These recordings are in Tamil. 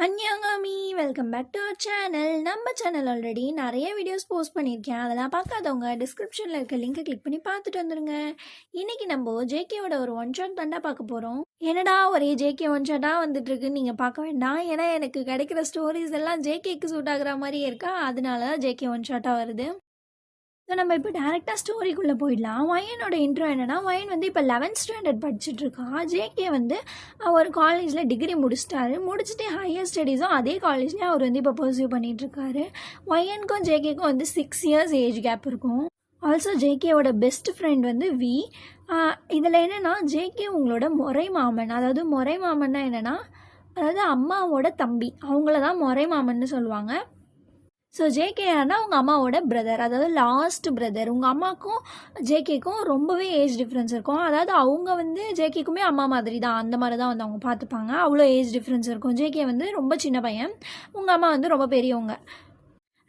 அன்யாங்காமி welcome back to our channel. நம்ம சேனல் ஆல்ரெடி நிறைய வீடியோஸ் போஸ்ட் பண்ணியிருக்கேன். அதெல்லாம் பார்க்காதவங்க டிஸ்கிரிப்ஷனில் இருக்க லிங்கை கிளிக் பண்ணி பார்த்துட்டு வந்துடுங்க. இன்னைக்கு நம்ம ஜேகேவோட ஒரு ஒன் ஷாட் தாண்டா பார்க்க போகிறோம். என்னடா ஒரே ஜேகே ஒன் ஷாட்டாக வந்துட்டு இருக்குன்னு நீங்கள் பார்க்க வேண்டாம். ஏன்னா எனக்கு கிடைக்கிற ஸ்டோரிஸ் எல்லாம் ஜேகேக்கு சூட் ஆகுற மாதிரியே இருக்கா, அதனால தான் ஜேகே ஒன் ஷாட்டாக வருது. ஸோ நம்ம இப்போ டேரெக்டாக ஸ்டோரிக்குள்ளே போயிடலாம். வயனோட இன்ட்ரோ என்னென்னா, வயன் வந்து இப்போ 11th ஸ்டாண்டர்ட் படிச்சுட்ருக்கா. ஜேகே வந்து ஒரு காலேஜில் டிகிரி முடிச்சுட்டு ஹையர் ஸ்டடீஸும் அதே காலேஜ்லேயே அவர் வந்து இப்போ பர்சியூ பண்ணிகிட்ருக்காரு. வயனுக்கும் ஜேகேக்கும் வந்து 6 years ஏஜ் கேப் இருக்கும். ஆல்சோ ஜேகேவோட பெஸ்ட் ஃப்ரெண்ட் வந்து வி. இதில் என்னென்னா, ஜேகே உங்களோட முறை மாமன். அதாவது முறை மாமன்னா என்னென்னா, அதாவது அம்மாவோட தம்பி, அவங்கள தான் முறை மாமன்னு சொல்லுவாங்க. ஸோ ஜேகே யார்னா உங்கள் அம்மாவோட பிரதர், அதாவது லாஸ்ட் பிரதர். உங்கள் அம்மாவுக்கும் ஜேகேக்கும் ரொம்பவே ஏஜ் டிஃப்ரென்ஸ் இருக்கும். அதாவது அவங்க வந்து ஜேகேக்குமே அம்மா மாதிரி தான், அந்த மாதிரி தான் வந்து அவங்க பார்த்துப்பாங்க. அவ்வளோ ஏஜ் டிஃப்ரென்ஸ் இருக்கும். ஜேகே வந்து ரொம்ப சின்ன பையன், உங்கள் அம்மா வந்து ரொம்ப பெரியவங்க.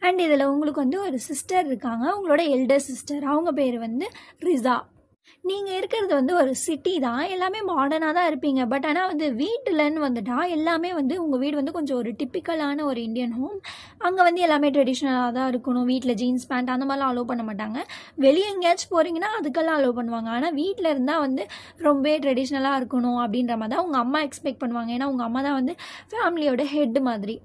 அண்ட் இதில் உங்களுக்கு வந்து ஒரு சிஸ்டர் இருக்காங்க, உங்களோட எல்டர் சிஸ்டர். அவங்க பேர் வந்து ரிசா. நீங்கள் இருக்கிறது வந்து ஒரு சிட்டி தான், எல்லாமே மாடர்னாக தான் இருப்பீங்க. பட் ஆனால் வந்து வீட்டிலன்னு வந்துட்டா எல்லாமே வந்து உங்கள் வீடு வந்து கொஞ்சம் ஒரு டிப்பிக்கலான ஒரு இந்தியன் ஹோம். அங்கே வந்து எல்லாமே ட்ரெடிஷ்னலாக தான் இருக்கணும். வீட்டில் ஜீன்ஸ் பேண்ட் அந்த மாதிரிலாம் அலோவ் பண்ண மாட்டாங்க. வெளியே எங்கேயாச்சும் போகிறீங்கன்னா அதுக்கெல்லாம் அலோவ் பண்ணுவாங்க. ஆனால் வீட்டில் இருந்தால் வந்து ரொம்பவே ட்ரெடிஷ்னலாக இருக்கணும் அப்படின்ற மாதிரி தான் உங்கள் அம்மா எக்ஸ்பெக்ட் பண்ணுவாங்க. ஏன்னா உங்கள் அம்மா தான் வந்து ஃபேமிலியோட ஹெட் மாதிரி.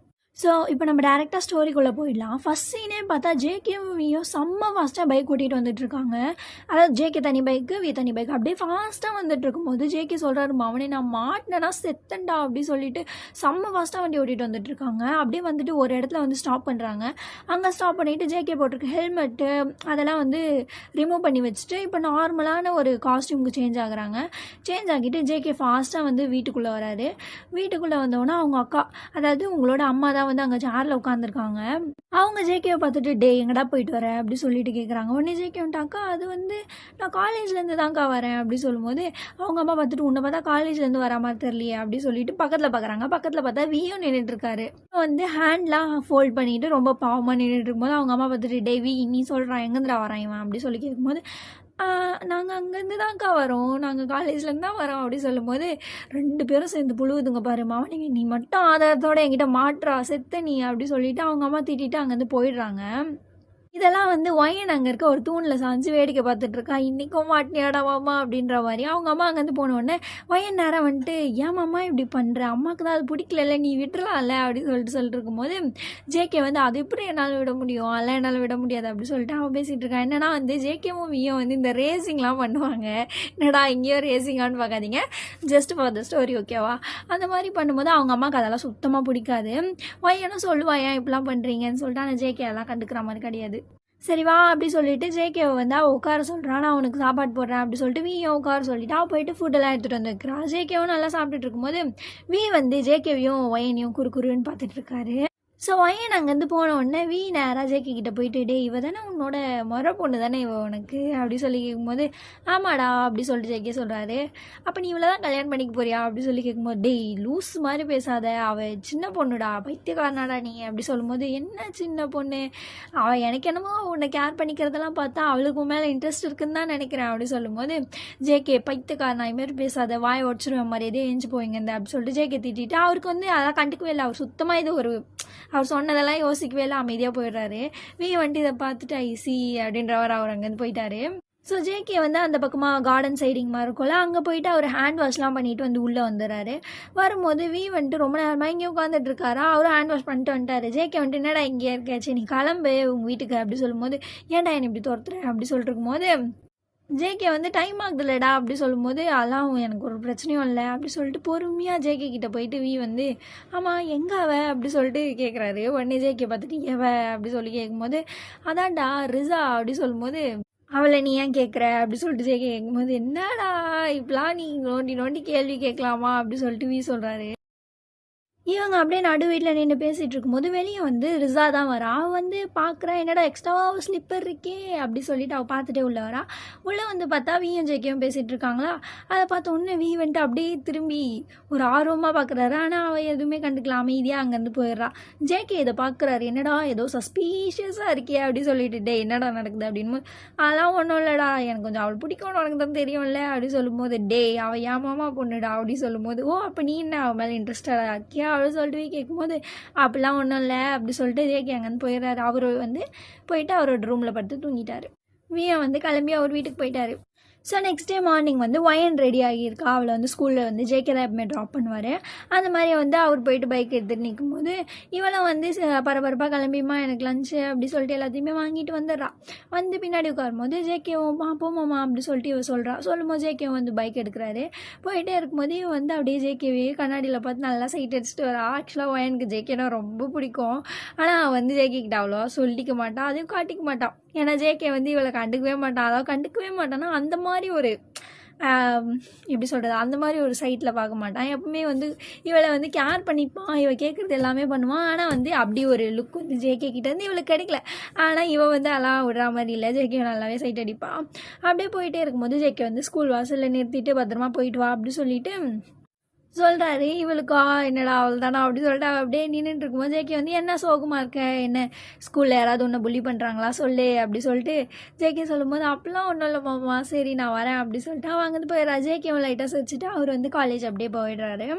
ஸோ இப்போ நம்ம டேரெக்டாக ஸ்டோரிக்குள்ளே போயிடலாம். ஃபஸ்ட் சீனே பார்த்தா ஜேகேவும் வியோ செம்ம ஃபாஸ்ட்டாக பைக் ஓட்டிகிட்டு வந்துட்டுருக்காங்க. அதாவது ஜேகே தனி பைக்கு, வி தனி பைக். அப்படியே ஃபாஸ்ட்டாக வந்துட்டு இருக்கும்போது ஜேகே சொல்கிறாரு, அவனே நான் மாட்டினேன்னா செத்தண்டா அப்படி சொல்லிட்டு செம்ம ஃபாஸ்ட்டாக வண்டி ஓட்டிகிட்டு வந்துட்டுருக்காங்க. அப்படியே வந்துட்டு ஒரு இடத்துல வந்து ஸ்டாப் பண்ணுறாங்க. அங்கே ஸ்டாப் பண்ணிவிட்டு ஜேகே போட்டிருக்க ஹெல்மெட்டு அதெல்லாம் வந்து ரிமூவ் பண்ணி வச்சுட்டு இப்போ நார்மலான ஒரு காஸ்டியூமுக்கு சேஞ்ச் ஆகுறாங்க. சேஞ்ச் ஆகிட்டு ஜேகே ஃபாஸ்ட்டாக வந்து வீட்டுக்குள்ளே வராரு. வீட்டுக்குள்ளே வந்தோன்னா அவங்க அக்கா, அதாவது உங்களோட அம்மா தான் வந்து அங்கே சேரில் உட்காந்துருக்காங்க. அவங்க ஜேகேவை பார்த்துட்டு, டே எங்கடா போயிட்டு வர அப்படி சொல்லிட்டு கேட்குறாங்க. உடனே ஜேகே வந்துட்டாக்கா, அது வந்து நான் காலேஜ்லேருந்து தான்க்கா வரேன் அப்படி சொல்லும்போது அவங்க அம்மா பார்த்துட்டு, உன்னை பார்த்தா காலேஜ்லேருந்து வர மாதிரி தெரியலையே அப்படி சொல்லிட்டு பக்கத்தில் பார்க்குறாங்க. பக்கத்தில் பார்த்தா வியும் நின்றுட்டுருக்காரு. வந்து ஹேண்ட்லாம் ஃபோல்ட் பண்ணிட்டு ரொம்ப பாவமாக நின்றுட்டு இருக்கும்போது அவங்க அம்மா பார்த்துட்டு, டே வி நீ சொல்கிறான் எங்கேருந்துடா வரான் இவன் அப்படி சொல்லி கேட்கும்போது, நாங்கள் அங்கேருந்து தான்க்கா வரோம், நாங்கள் காலேஜ்லேருந்து தான் வரோம் அப்படி சொல்லும்போது 2 பேரும் சேர்ந்து புழுவுதுங்க பாரு. மாவனிங்க நீ மட்டும் ஆதாரத்தோடு என்கிட்ட மாட்டுறா செத்த நீ அப்படி சொல்லிவிட்டு அவங்க அம்மா திட்டிட்டு அங்கேருந்து போயிடுறாங்க. இதெல்லாம் வந்து ஒயன் அங்கே இருக்க ஒரு தூணில் சாஞ்சு வேடிக்கை பார்த்துட்ருக்கா. இன்றைக்கும் மாட்டினியாடா மாமா அப்படின்ற மாதிரி. அவங்க அம்மா அங்கேருந்து போனோடனே ஒயன் நேரம் வந்துட்டு, ஏன் மாமா இப்படி பண்ணுற, அம்மாவுக்கு தான் அது பிடிக்கல, நீ விட்டுலாம்ல அப்படின்னு சொல்லிட்டு இருக்கும்போது ஜேகே வந்து அது எப்படி என்னால் விட முடியும், அதெல்லாம் என்னால் விட முடியாது அப்படி சொல்லிட்டு அவன் பேசிகிட்டு இருக்கான். என்னன்னா வந்து ஜேகேவும் வியும் வந்து இந்த ரேசிங்லாம் பண்ணுவாங்க. என்னடா இங்கேயோ ரேசிங்கான்னு பார்க்காதீங்க, ஜஸ்ட் ஃபார் த ஸ்டோரி ஓகேவா. அந்த மாதிரி பண்ணும்போது அவங்க அம்மாவுக்கு அதெல்லாம் சுத்தமாக பிடிக்காது. ஒயனும் சொல்லுவா ஏன் இப்படிலாம் பண்ணுறீங்கன்னு சொல்லிட்டு, ஆனால் ஜேகே அதெல்லாம் கண்டுக்கிற மாதிரி கிடையாது. சரி வா அப்படி சொல்லிட்டு ஜேகேவை வந்து அவள் உட்கார சொல்கிறான், நான் அவனுக்கு சாப்பாடு போடுறேன் அப்படி சொல்லிட்டு வியும் உட்கார சொல்லிட்டு அவள் போயிட்டு ஃபுட்டெல்லாம் எடுத்துகிட்டு வந்து வைக்கிறான். ஜேகேவும் நல்லா சாப்பிட்டுட்டு இருக்கும்போது வி வந்து ஜேகேவையும் ஒயனையும் குறுன்னு பார்த்துட்டு இருக்காரு. ஸோ ஒயன் அங்கேருந்து போன உடனே வி நேராக ஜேகே கிட்டே போயிட்டு, டே இவ தானே உன்னோட முறை பொண்ணு தானே இவ உனக்கு அப்படி சொல்லி கேட்கும்போது, ஆமாடா அப்படி சொல்லிட்டு ஜேகே சொல்கிறாரு. அப்போ நீ இவ்வளோ தான் கல்யாணம் பண்ணிக்க போறியா அப்படி சொல்லி கேட்கும்போது, டேய் லூஸ் மாதிரி பேசாத, அவள் சின்ன பொண்ணுடா, பைத்தியக்காரனாடா நீ அப்படி சொல்லும்போது, என்ன சின்ன பொண்ணு, அவள் எனக்கு என்னமோ உன்னை கேர் பண்ணிக்கிறதெல்லாம் பார்த்தா அவளுக்கு மேலே இன்ட்ரெஸ்ட் இருக்குன்னு தான் நினைக்கிறேன் அப்படி சொல்லும்போது ஜேகே, பைத்தியக்காரனா இதுமாரி பேசாத, வாயை உடச்சிருவேன் மாதிரி எதே எஞ்சி போயிங்க இந்த அப்படி சொல்லிட்டு ஜேகே திட்டிட்டு அவருக்கு வந்து அதெல்லாம் கண்டுக்கவே இல்லை. அவர் சுத்தமாக இது ஒரு அவர் சொன்னதெல்லாம் யோசிக்கவே இல்லை, அமைதியாக போயிடுறாரு. வி வந்துட்டு இதை பார்த்துட்டு ஐசி அப்படின்றவர் அவர் அங்கேருந்து போயிட்டாரு. ஸோ ஜேகே வந்து அந்த பக்கமாக கார்டன் சைடிங் மாதிரி இருக்கும்ல, அங்கே போயிட்டு அவர் ஹேண்ட் வாஷ்லாம் பண்ணிட்டு வந்து உள்ளே வந்துடுறாரு. வரும்போது வி வந்துட்டு ரொம்ப நேரமாக இங்கே உட்காந்துட்டு இருக்காரா, அவரும் ஹேண்ட் வாஷ் பண்ணிட்டு வந்துட்டாரு. ஜேகே வந்துட்டு, என்னடா இங்கே இருக்காச்சு, நீ கிளம்பு உங்கள் வீட்டுக்கு அப்படி சொல்லும்போது, ஏன்டா என்னை இப்படி துரத்துறேன் அப்படி சொல்லிட்டு இருக்கும்போது ஜேகே வந்து டைம் ஆகுதுல்லடா அப்படி சொல்லும்போது, அதெல்லாம் எனக்கு ஒரு பிரச்சனையும் இல்லை அப்படி சொல்லிட்டு பொறுமையாக ஜேகே கிட்டே போயிட்டு வி வந்து, ஆமாம் எங்கே அவ அப்படி சொல்லிட்டு கேட்குறாரு. உடனே ஜேகே பார்த்துட்டு எவ அப்படி சொல்லி கேட்கும்போது, அதான்டா ரிசா அப்படி சொல்லும்போது, அவளை நீ ஏன் கேட்குற அப்படி சொல்லிட்டு ஜேகே கேட்கும்போது, என்னடா இப்பெல்லாம் நீ நோண்டி கேள்வி கேட்கலாமா அப்படி சொல்லிட்டு வி சொல்கிறாரு. இவங்க அப்படியே நடு வீட்டில் நின்று பேசிகிட்டு இருக்கும்போது வெளியே வந்து ரிசா தான் வரா. அவள் வந்து பார்க்குறா, என்னடா எக்ஸ்ட்ராவாக ஸ்லிப்பர் இருக்கே அப்படி சொல்லிட்டு அவள் பார்த்துட்டே உள்ளே வரா. உள்ளே வந்து பார்த்தா வியும் ஜேகேவும் பேசிகிட்டு இருக்காங்களா, அதை பார்த்த உடனே வி வந்துட்டு அப்படியே திரும்பி ஒரு ஆர்வமாக பார்க்குறாரு. ஆனால் அவள் எதுவுமே கண்டுக்கலாம், அமைதியாக அங்கேருந்து போயிடுறா. ஜேகே இதை பார்க்குறாரு, என்னடா ஏதோ சஸ்பீஷியஸாக இருக்கே அப்படி சொல்லிட்டு, டே என்னடா நடக்குது அப்படின்னு. அதெல்லாம் ஒன்றும் இல்லைடா, எனக்கு கொஞ்சம் அவள் பிடிக்கும்னு உனக்கு தான் தெரியும்ல அப்படி சொல்லும்போது, டே அவள் ஏமாமா பொண்ணுடா அப்படி சொல்லும்போது, ஓ அப்போ நீ என்ன அவள் மேலே இன்ட்ரெஸ்டடாக இருக்கியா அப்படி சொல்லிட்டு கேட்கும்போது அப்படிலாம் ஒன்றும் இல்லை அப்படி சொல்லிட்டு ஜேகே அங்கேருந்து போயிடுறாரு. அவர் வந்து போயிட்டு அவரோட ரூமில் படுத்து தூங்கிட்டார். வியன் வந்து கிளம்பி அவர் வீட்டுக்கு போயிட்டார். ஸோ நெக்ஸ்ட் டே மார்னிங் வந்து ஒயன் ரெடி ஆகியிருக்கா. அவளை வந்து ஸ்கூலில் வந்து ஜேகே தான் எப்பவுமே ட்ராப் பண்ணுவார். அந்த மாதிரி வந்து அவர் போயிட்டு பைக் எடுத்துகிட்டு நிற்கும்போது இவளும் வந்து பரபரப்பாக கிளம்பிமா எனக்கு லஞ்சு அப்படி சொல்லிட்டு எல்லாத்தையுமே வாங்கிட்டு வந்துடுறா. வந்து பின்னாடி உட்காரும்போது ஜேகேவும் போமாம்மா அப்படி சொல்லிட்டு இவ சொல்கிறா. சொல்லும்போது ஜேகேவும் வந்து பைக் எடுக்கிறாரு. போயிட்டே இருக்கும்போது இவன் வந்து அப்படியே ஜேகேவே கண்ணாடியில் பார்த்து நல்லா சைட் அடிச்சுட்டு வரா. ஆக்சுவலாக ஒயனுக்கு ஜேகேனா ரொம்ப பிடிக்கும். ஆனால் வந்து ஜேகே கிட்ட அவ்வளோவா சொல்லிக்க மாட்டான், அதையும் காட்டிக்க மாட்டான். ஏன்னா ஜேகே வந்து இவளை கண்டுக்கவே மாட்டான். அதாவது கண்டுக்கவே மாட்டான்னா அந்த மாதிரி ஒரு எப்படி சொல்கிறது, அந்த மாதிரி ஒரு சைட்டில் பார்க்க மாட்டான். எப்பவுமே வந்து இவளை வந்து கேர் பண்ணிப்பான், இவள் கேட்குறது எல்லாமே பண்ணுவான். ஆனால் வந்து அப்படி ஒரு லுக் வந்து ஜேகே கிட்டேருந்து இவளுக்கு கிடைக்கல. ஆனால் இவள் வந்து அதெல்லாம் விடுற மாதிரி இல்லை, ஜேகே நல்லாவே சைட் அடிப்பான். அப்படியே போயிட்டே இருக்கும்போது ஜேகே வந்து ஸ்கூல் வாசலில் நிறுத்திட்டு பத்திரமா போயிட்டு வா அப்படி சொல்லிட்டு சொல்கிறாரு. இவளுக்கா என்னடா அவள் தானா அப்படி சொல்லிட்டு அவள் அப்படியே நின்றுட்டு இருக்கும்போது ஜேகே வந்து என்ன சோகமாக இருக்க, என்ன ஸ்கூலில் யாராவது ஒன்று புள்ளி பண்ணுறாங்களா சொல்லு அப்படி சொல்லிட்டு ஜேகே சொல்லும்போது அப்பெல்லாம் ஒன்றும் இல்லை மாமா, சரி நான் வரேன் அப்படி சொல்லிட்டு அவன் அங்கேருந்து போயிடுறா. ஜேகேவும் லைட்டாக சிரிச்சுட்டு அவர் வந்து காலேஜ் அப்படியே போயிடுறாரு.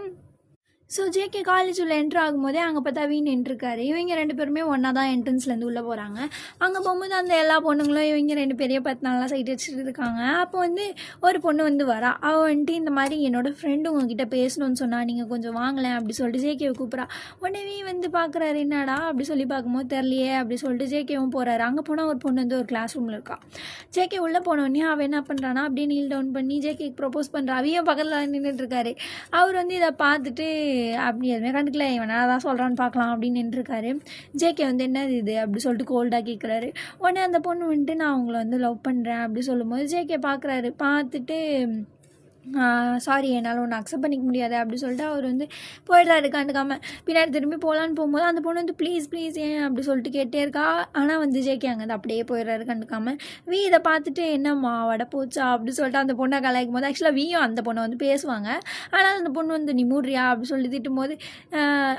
ஸோ ஜேகே காலேஜ் உள்ள என்ட்ரு ஆகும்போதே அங்கே பார்த்தா வீண் நின்றுருக்காரு. இவங்க 2 பேருமே ஒன்றா தான் என்ட்ரன்ஸ்லேருந்து உள்ளே போகிறாங்க. அங்கே போகும்போது அந்த எல்லா பொண்ணுங்களும் இவங்க 2 பேரையும் பார்த்து நல்லா சைட் அடிச்சுட்டு இருக்காங்க. அப்போ வந்து ஒரு பொண்ணு வந்து வரா. அவள் வந்துட்டு இந்த மாதிரி என்னோடய ஃப்ரெண்டு உங்ககிட்ட பேசணும்னு சொன்னால் நீங்கள் கொஞ்சம் வாங்கலேன் அப்படி சொல்லிட்டு ஜேகேவை கூப்பிட்றா. உடனே வந்து பார்க்குறாரு, என்னடா அப்படி சொல்லி பார்க்கும்போது தெரியலையே அப்படி சொல்லிட்டு ஜேகேவும் போகிறாரு. அங்கே போனால் ஒரு பொண்ணு வந்து ஒரு கிளாஸ் ரூமில் இருக்கா. ஜேகே உள்ளே போனோடனே அவள் என்ன பண்ணுறான்னா அப்படியே நீல் டவுன் பண்ணி ஜேகேக்கு ப்ரப்போஸ் பண்ணுறா. அவையும் பக்கத்தில் நின்றுட்டுருக்காரு. அவர் வந்து இதை பார்த்துட்டு அப்படி எதுவுமே கண்டுக்கல, இவனா தான் சொல்கிறான்னு பார்க்கலாம் அப்படின்னு நின்றுருக்காரு. ஜேகே வந்து என்னது இது அப்படி சொல்லிட்டு கோல்டாக கேட்குறாரு. உடனே அந்த பொண்ணு வந்துட்டு நான் உங்களை வந்து லவ் பண்ணுறேன் அப்படி சொல்லும்போது ஜேகே பார்க்குறாரு. பார்த்துட்டு சாரி என்னால் ஒன்று அக்செப்ட் பண்ணிக்க முடியாது அப்படி சொல்லிட்டு அவர் வந்து போயிடுறாரு கண்டுக்காமல். பின்னாடி திரும்பி போகலான்னு போகும்போது அந்த பொண்ணு வந்து ப்ளீஸ் ஏன் அப்படி சொல்லிட்டு கேட்டே இருக்கா. ஆனால் வந்து ஜேகே அங்கே அப்படியே போயிடுறாரு கண்டுக்காமல். இதை பார்த்துட்டு என்னம்மா வடை போச்சா அப்படி சொல்லிட்டு அந்த பொண்ணை கலாய்க்கும் போது ஆக்சுவலாக வியும் அந்த பொண்ணை வந்து பேசுவாங்க. ஆனால் அந்த பொண்ணு வந்து நீ மூடுறியா அப்படி சொல்லி திட்டும் போது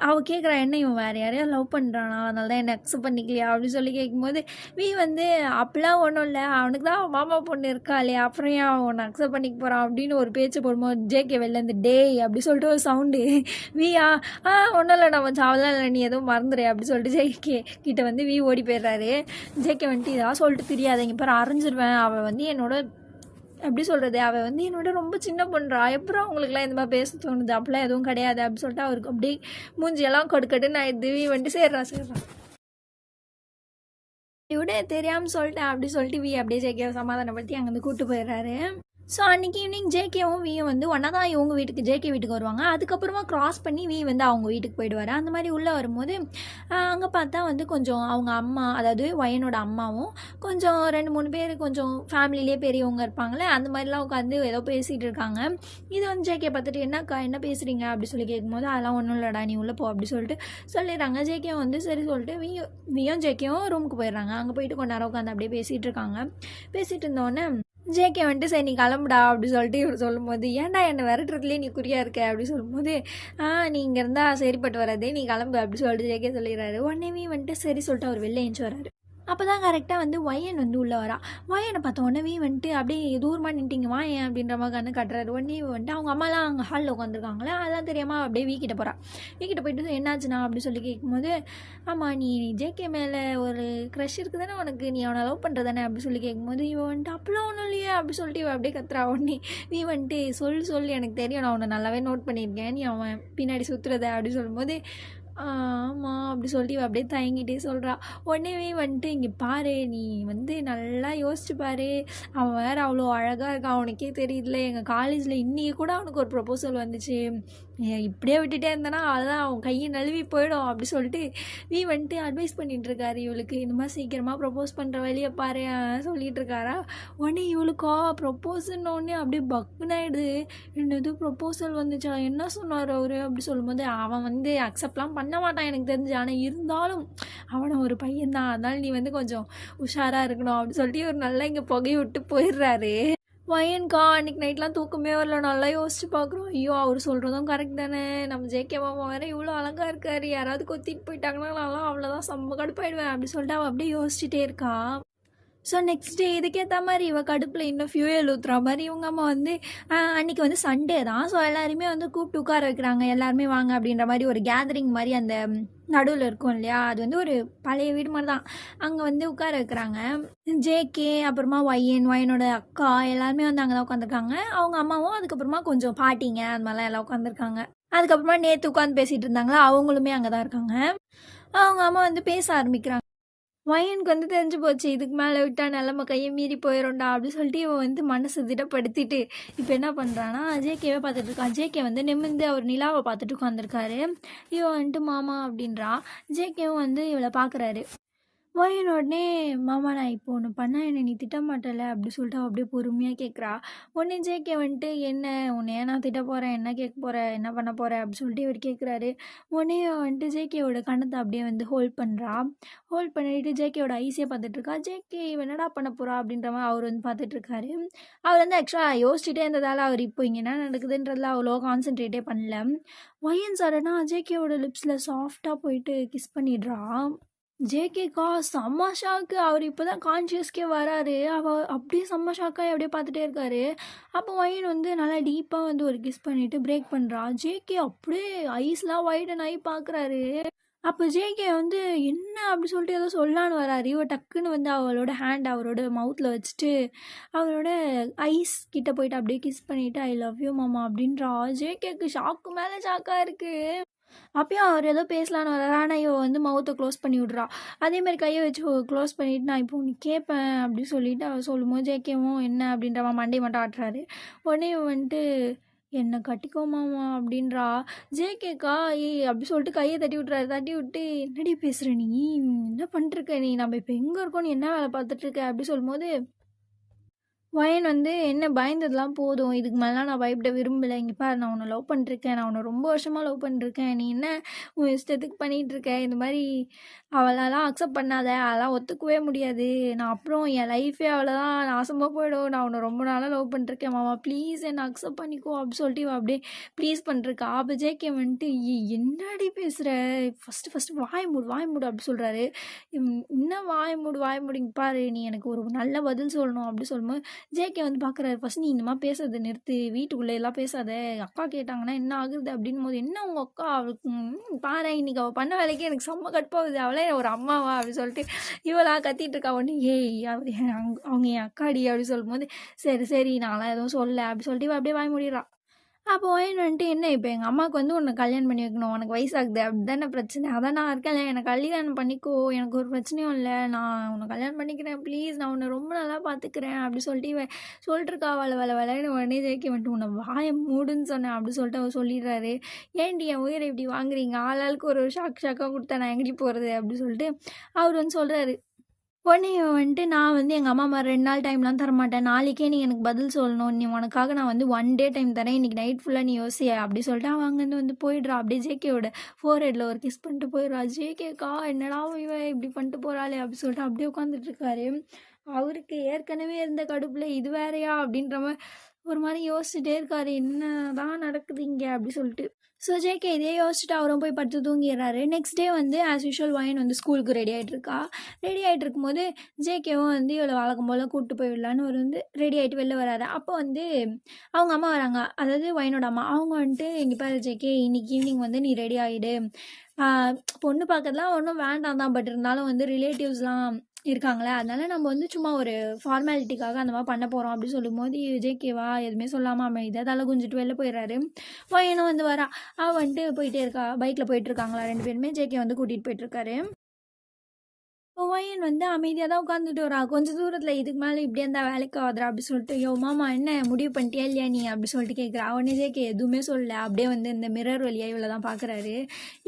அவள் கேட்குறா என்ன இவன் வேறு யாரையா லவ் பண்ணுறானா அதனால தான் என்னை அக்செப்ட் பண்ணிக்கலையா அப்படின்னு சொல்லி கேட்கும்போது வந்து அப்படிலாம் ஒன்றும் இல்லை, அவனுக்கு தான் மாமா பொண்ணு இருக்காளே அப்புறம் ஏன் அவன் ஒன்று அக்செப்ட் பண்ணிக்க போகிறான் அப்படின்னு ஒரு பேச்சு போடும்போது ஜேகே வெளிலேருந்து டேய் அப்படி சொல்லிட்டு ஒரு சவுண்டு. வியா ஒன்றும் இல்லை நம்ம சாவலாம் இல்லை நீ எதுவும் மறந்துடு அப்படி சொல்லிட்டு ஜேகே கிட்ட வந்து ஓடி போயிடுறாரு. ஜேகே வந்துட்டு இதாக சொல்லிட்டு தெரியாதீங்க பாரு அரைஞ்சிருவேன், அவள் வந்து என்னோட எப்படி சொல்கிறது, அவள் வந்து என்னோட ரொம்ப சின்ன பொண்ணுறா, எப்பறம் அவங்களுக்குலாம் இந்த மாதிரி பேச தோணுது, அப்படிலாம் எதுவும் கிடையாது அப்படி சொல்லிட்டு அவருக்கு அப்படியே மூஞ்சியெல்லாம் கொடுக்கட்டு நான் இது வந்துட்டு சேர்றான் விட தெரியாமல் சொல்லிட்டேன் அப்படி சொல்லிட்டு அப்படியே ஜேகேவை சமாதானப்படுத்தி அங்கேருந்து கூப்பிட்டு போயிடுறாரு. ஸோ அன்றைக்கி ஈவினிங் ஜேகேவும் வியும் வந்து ஒன்றா தான் இவங்க வீட்டுக்கு ஜேகே வீட்டுக்கு வருவாங்க. அதுக்கப்புறமா க்ராஸ் பண்ணி வந்து அவங்க வீட்டுக்கு போயிடுவார். அந்த மாதிரி உள்ளே வரும்போது அங்கே பார்த்தா வந்து கொஞ்சம் அவங்க அம்மா, அதாவது ஒயனோட அம்மாவும் கொஞ்சம் 2-3 பேர் கொஞ்சம் ஃபேமிலியிலே பெரியவங்க இருப்பாங்களே அந்த மாதிரிலாம் உட்காந்து ஏதோ பேசிகிட்டு இருக்காங்க. இது வந்து ஜேகே பார்த்துட்டு என்னக்கா என்ன பேசுகிறீங்க அப்படி சொல்லி கேட்கும்போது அதெல்லாம் ஒன்றும் இல்லைடா நீ உள்ளே போ அப்படி சொல்லிட்டு சொல்லிடுறாங்க. ஜேகே வந்து சரி சொல்லிட்டு வியும் ஜேகேவும் ரூமுக்கு போயிடுறாங்க. அங்கே போயிட்டு கொஞ்ச நேரம் உட்காந்து அப்படியே பேசிகிட்டு இருக்காங்க. பேசிகிட்டு இருந்தோடனே ஜேகே வந்துட்டு சரி நீ கிளம்புடா அப்படி சொல்லிட்டு இவர் சொல்லும்போது ஏன்டா என்னை விரட்டுறதுலேயே நீ குறியாக இருக்க அப்படி சொல்லும்போது நீ இங்கே இருந்தால் சரிப்பட்டு வராதே நீ கிளம்பு அப்படி சொல்லிட்டு ஜேகே சொல்லிடுறாரு. உடனே வந்துட்டு சரி சொல்லிட்டு அவர் வெளில எழுந்து வராரு. அப்போ தான் கரெக்டாக வந்து ஒயன் வந்து உள்ளே வரா. ஒயனை பார்த்த உடனே வந்துட்டு அப்படியே தூரமாக நின்ட்டிங்க வா ஏன் அப்படின்ற மாதிரி கண்ணு கட்டுறாரு. உடனே வந்துட்டு அவங்க அம்மாலாம் அங்கே ஹாலில் உட்காந்துருக்காங்களே அதெல்லாம் தெரியாமல் அப்படியே வீக்கிட்ட போகிறா. வீக்கிட்ட போயிட்டு என்னாச்சுண்ணா அப்படி சொல்லி கேட்கும்போது ஆமாம் நீ ஜேகே மேலே ஒரு க்ரஷ் இருக்குது தானே உனக்கு, நீ அவனை லவ் பண்ணுறதானே அப்படி சொல்லி கேட்கும்போது இவன் வந்துட்டு அப்பெல்லாம் ஒன்றும் இல்லையே அப்படி சொல்லிட்டு இவன் அப்படியே கத்துறா. உடனே நீ வந்துட்டு சொல்லி எனக்கு தெரியும், நான் அவனை நல்லாவே நோட் பண்ணியிருக்கேன், நீ அவன் பின்னாடி சுற்றுறத அப்படி சொல்லும்போது ஆமாம் அப்படி சொல்லிட்டு அப்படியே தயங்கிட்டே சொல்கிறா. உடனே வந்துட்டு இங்கே பாரு நீ வந்து நல்லா யோசிச்சு பாரு, அவன் வேறு அவ்வளோ அழகாக இருக்கான் அவனுக்கே தெரியுதுல, எங்கள் காலேஜில் இன்றைக்கி கூட அவனுக்கு ஒரு ப்ரொப்போசல் வந்துச்சு, இப்படியே விட்டுட்டே இருந்தேன்னா அதுதான் அவன் கையை நழுவி போயிடும் அப்படி சொல்லிட்டு வந்துட்டு அட்வைஸ் பண்ணிகிட்ருக்காரு இவளுக்கு. இந்த மாதிரி சீக்கிரமாக ப்ரப்போஸ் பண்ணுற வழியை பாரு சொல்லிகிட்டு இருக்காரா. உடனே இவளுக்கா ப்ரப்போஸ்ன்னொடனே அப்படியே பக்குன்னு ஆகிடுது. என்னது ப்ரப்போசல் வந்துச்சா, என்ன சொன்னார் அவர் அப்படி சொல்லும்போது அவன் வந்து அக்செப்ட்லாம் பண்ண மாட்டான் எனக்கு தெரிஞ்சு, ஆனால் இருந்தாலும் அவனை ஒரு பையன்தான் அதனால் நீ வந்து கொஞ்சம் உஷாராக இருக்கணும் அப்படி சொல்லிட்டு ஒரு நல்லா இங்கே புகையை விட்டு போயிடுறாரு. வயன்கா அன்றைக்கி நைட்லாம் தூக்கமே வரல, நல்லா யோசிச்சு பார்க்குறோம். ஐயோ அவர் சொல்கிறதும் கரெக்ட் தானே, நம்ம ஜேகே மாமா வேறு இவ்வளோ அழகாக இருக்கார், யாராவது கொத்திட்டு போயிட்டாங்கன்னா நான்லாம் அவ்வளோதான் செம்ம கடுப்பாயிடுவேன் அப்படி சொல்லிட்டு அவள் அப்படியே யோசிச்சுட்டே இருக்கா. ஸோ நெக்ஸ்ட் டே இதுக்கேற்ற மாதிரி இவ கடுப்பில் இன்னும் ஃபியூயல் ஊற்றுற மாதிரி இவங்க அம்மா வந்து அன்றைக்கி வந்து சண்டே தான். ஸோ எல்லாருமே வந்து கூப்பிட்டு உட்கார வைக்கிறாங்க. எல்லாருமே வாங்க அப்படின்ற மாதிரி ஒரு கேதரிங் மாதிரி அந்த நடுவில் இருக்கும் இல்லையா, அது வந்து ஒரு பழைய வீடு மாதிரி தான். அங்கே வந்து உட்கார வைக்கிறாங்க. ஜேகே அப்புறமா ஒயனோட அக்கா எல்லாருமே வந்து அங்கே தான் உட்காந்துருக்காங்க. அவங்க அம்மாவும் அதுக்கப்புறமா கொஞ்சம் பாட்டிங்க அது மாதிரிலாம் எல்லாம் உட்காந்துருக்காங்க. அதுக்கப்புறமா நேற்று உட்காந்து பேசிகிட்டு இருந்தாங்களா, அவங்களுமே அங்கே தான் இருக்காங்க. அவங்க அம்மா வந்து பேச ஆரம்பிக்கிறாங்க. வயனுக்கு வந்து தெரிஞ்சு போச்சு, இதுக்கு மேலே விட்டா நிலமை கையை மீறி போயிடும்டா அப்படின்னு சொல்லிட்டு இவன் வந்து மனசை திடப்படுத்திட்டு இப்போ என்ன பண்ணுறான்னா ஜேகேவே பார்த்துட்டு இருக்கான். ஜேகே வந்து நிமிர்ந்து அவர் நிலாவை பார்த்துட்டு உட்காந்துருக்காரு. இவன் வந்துட்டு மாமா அப்படின்றா. ஜேகேவும் வந்து இவளை பார்க்குறாரு. வயன் உடனே மாமா நான் இப்போ ஒன்று பண்ணால் என்னை நீ திட்ட மாட்டல அப்படி சொல்லிட்டு அவள் அப்படியே பொறுமையாக கேட்குறா. உடனே ஜேகே வந்துட்டு என்ன உன்னை ஏன் நான் திட்ட போகிறேன், என்ன கேட்க போகிறேன், என்ன பண்ண போகிறேன் அப்படி சொல்லிட்டு இவர் கேட்குறாரு. உடனே வந்துட்டு ஜேகேவோட கண்ணத்தை அப்படியே வந்து ஹோல்ட் பண்ணுறா. ஹோல்ட் பண்ணிட்டு ஜேகேவோட ஐஸியை பார்த்துட்ருக்கா. ஜேகே இவன் என்னடா பண்ண போகிறா அப்படின்ற மாதிரி அவர் வந்து பார்த்துட்ருக்காரு. அவர் வந்து ஆக்சுவலாக யோசிச்சுட்டே இருந்ததால் அவர் இப்போ இங்கே என்ன நடக்குதுன்றதுல அவ்வளோ கான்சென்ட்ரேட்டே பண்ணல. வயன் சடனா ஜேகேவோட லிப்ஸில் சாஃப்டாக போயிட்டு கிஸ் பண்ணிடுறா. ஜேகேக்கா செம்ம ஷாக்கு. அவர் இப்போ தான் கான்ஷியஸ்க்கே வராரு. அப்படியே செம்ம ஷாக்காகி அப்படியே பார்த்துட்டே இருக்காரு. அப்போ வயன் வந்து நல்லா டீப்பாக வந்து ஒரு கிஸ் பண்ணிவிட்டு பிரேக் பண்ணுறா. ஜேகே அப்படியே ஐஸ்லாம் வைடன் ஆகி பார்க்குறாரு. அப்போ ஜேகே வந்து என்ன அப்படி சொல்லிட்டு ஏதோ சொல்லான்னு வராரு. இவர் டக்குன்னு வந்து அவளோட ஹேண்ட் அவரோட மவுத்தில் வச்சுட்டு அவரோட ஐஸ் கிட்ட போயிட்டு அப்படியே கிஸ் பண்ணிவிட்டு ஐ லவ் யூ மாமா அப்படின்றா. ஜேகேக்கு ஷாக்கு மேலே ஷாக்காக இருக்குது. அப்பயும் அவர் ஏதோ பேசலான்னு வர்றாரு. ஆனால் இவ வந்து மவுத்தை க்ளோஸ் பண்ணி விட்றா. அதேமாதிரி கையை வச்சு க்ளோஸ் பண்ணிவிட்டு நான் இப்போ உனக்கு கேட்பேன் அப்படின்னு சொல்லிவிட்டு அவர் சொல்லும்போது ஜேகேவும் என்ன அப்படின்றவன் மண்டையை மட்டும் ஆட்டுறாரு. உடனே வந்துட்டு என்னை கட்டிக்கோமாமா அப்படின்றா. ஜேகேக்கா ஏய் அப்படி சொல்லிட்டு கையை தட்டி விட்றாரு. தட்டி விட்டு என்னடி பேசுகிற நீ, என்ன பண்ணிட்டுருக்க நீ, நம்ம இப்போ எங்கே இருக்கோம், நீ என்ன வேலை பார்த்துட்ருக்க அப்படி சொல்லும்போது வயன் வந்து என்ன பயந்ததெல்லாம் போதும், இதுக்கு மேலாம் நான் பயப்பட விரும்பலை. இங்கே பாரு நான் உன்னை லவ் பண்ணிருக்கேன், நான் உன்னை ரொம்ப வருஷமாக லவ் பண்ணிருக்கேன், நீ என்ன உன் இஷ்டத்துக்கு பண்ணிகிட்ருக்க, இந்த மாதிரி அவளெல்லாம் அக்செப்ட் பண்ணாத, அதெல்லாம் ஒத்துக்கவே முடியாது. நான் அப்புறம் என் லைஃபே அவ்வளோதான் நாசமாக போயிடும். நான் உன்னை ரொம்ப நாளாக லவ் பண்ணிருக்கேன் மாமா, ப்ளீஸ் என்னை அக்செப்ட் பண்ணிக்கோ அப்படி சொல்லிட்டு அப்படியே ப்ளீஸ் பண்ணிருக்கா. அப்போ ஜேகே வந்துட்டு என்னடி பேசுகிற, ஃபஸ்ட்டு வாய் மூடு அப்படி சொல்கிறாரு. இன்னும் வாய் மூடிங்க பாரு, நீ எனக்கு ஒரு நல்ல பதில் சொல்லணும் அப்படி சொல்லும்போது ஜேகே வந்து பார்க்குறாரு. ஃபஸ்ட் நீ இந்த மாதிரி பேசுறதை நிறுத்து, வீட்டுக்குள்ளே எல்லாம் பேசாத, அக்கா கேட்டாங்கன்னா என்ன ஆகுது அப்படின்னும் போது என்ன உங்கள் அக்கா அவளுக்கு பாரு இன்னைக்கு அவள் பண்ண வேலைக்கு எனக்கு செம்ம கடுப்பாகுது, அவளே ஒரு அம்மாவா அப்படின்னு சொல்லிட்டு இவளா கத்திட்டு இருக்கா. ஒன்று ஏய் அவர் அவங்க என் அக்காடி அப்படி சொல்லும்போது சரி நான்லாம் எதுவும் சொல்ல அப்படி சொல்லிட்டு அப்படியே வாய் முடிடுறா. அப்போ ஒயின் வந்துட்டு என்ன இப்போ எங்கள் அம்மாவுக்கு வந்து உன்னை கல்யாணம் பண்ணி வைக்கணும், உனக்கு வயசாகுது அப்படி தானே பிரச்சனை, அதான் நான் இருக்கேன், எனக்கு கல்யாணம் பண்ணிக்கோ, எனக்கு ஒரு பிரச்சனையும் இல்லை, நான் உன்னை கல்யாணம் பண்ணிக்கிறேன் ப்ளீஸ், நான் உன்னை ரொம்ப நல்லா பார்த்துக்கிறேன் அப்படி சொல்லிட்டு இவன் சொல்லிட்டுருக்கா. விளையாடு உடனே ஜெயிக்க வந்துட்டு உன்னை வாயை மூடுன்னு சொன்னேன் அப்படி சொல்லிட்டு அவர் சொல்லிடுறாரு. ஏன்டி என் உயிரை இப்படி வாங்குறீங்க, ஆளாளுக்கு ஒரு ஷாக்காக கொடுத்தா நான் எங்கடி போகிறது அப்படி சொல்லிட்டு அவர் வந்து சொல்கிறாரு. உடனே வந்துட்டு நான் வந்து எங்கள் அம்மா மாதிரி 2 நாள் டைம்லாம் தரமாட்டேன், நாளைக்கே நீ எனக்கு பதில் சொல்லணும், நீ உனக்காக நான் வந்து 1 டே டைம் தரேன், இன்றைக்கி நைட் ஃபுல்லாக நீ யோசிய அப்படி சொல்லிட்டு அவன் அங்கேருந்து வந்து போயிடுறா. அப்படியே ஜேகேவோட ஃபோர்ஹெட்டில் ஒரு கிஸ் பண்ணிட்டு போயிடுறா. ஜேகேக்கா என்னடா இவன் இப்படி பண்ணிட்டு போகிறாளே அப்படி சொல்லிட்டு அப்படியே உட்காந்துட்ருக்காரு. அவருக்கு ஏற்கனவே இருந்த கடுப்பில் இது வேறையா அப்படின்ற மாதிரி ஒரு மாதிரி யோசிச்சுட்டே இருக்காரு, என்ன தான் நடக்குது இங்கே அப்படி சொல்லிட்டு. ஸோ ஜேகே இதே யோசிச்சுட்டு அவரும் போய் படுத்து தூங்கிடுறாரு. நெக்ஸ்ட் டே வந்து ஆஸ் யூஷுவல் வயன் வந்து ஸ்கூலுக்கு ரெடி ஆகிட்டுருக்கா. ரெடி ஆகிட்டு இருக்கும்போது ஜேகேவும் வந்து இவளை வழக்கம் போல் கூப்பிட்டு போய் விடலான்னு ஒரு வந்து ரெடி ஆகிட்டு வெளில வராரு. அப்போ வந்து அவங்க அம்மா வராங்க, அதாவது வயனோட அம்மா. அவங்க வந்துட்டு இங்கே பாரு ஜேகே, இன்னைக்கு ஈவினிங் வந்து நீ ரெடி ஆகிடு, பொண்ணு பார்க்கறதுலாம் ஒன்றும் வேண்டாம் தான், பட் இருந்தாலும் வந்து ரிலேட்டிவ்ஸ்லாம் இருக்காங்களே, அதனால நம்ம வந்து சும்மா ஒரு ஃபார்மாலிட்டிக்காக அந்த மாதிரி பண்ண போகிறோம் அப்படின்னு சொல்லும்போது ஜேகேவா எதுவுமே சொல்லாமல் அமைதியாக தலை குஞ்சிட்டு வெளில போயிடுறாரு. பையனும் வந்து வரா. அவள் வந்துட்டு போயிட்டே இருக்கா, பைக்கில் போயிட்டுருக்காங்களா 2 பேருமே. ஜேகே வந்து கூட்டிகிட்டு போயிட்டுருக்காரு. வயன் வந்து அமைதியாக தான் உட்காந்துட்டு வரா. கொஞ்சம் தூரத்தில் இதுக்கு மேலே இப்படியே இருந்தால் வேலைக்கு ஆகுதுரா அப்படி சொல்லிட்டு யோ மாமா என்ன முடிவு பண்ணிட்டியா இல்லையா நீ அப்படி சொல்லிட்டு கேட்குறா. அவனே ஜேகே எதுவுமே சொல்லலை, அப்படியே வந்து இந்த மிரர் வழியாக இவ்வளோ தான் பார்க்குறாரு.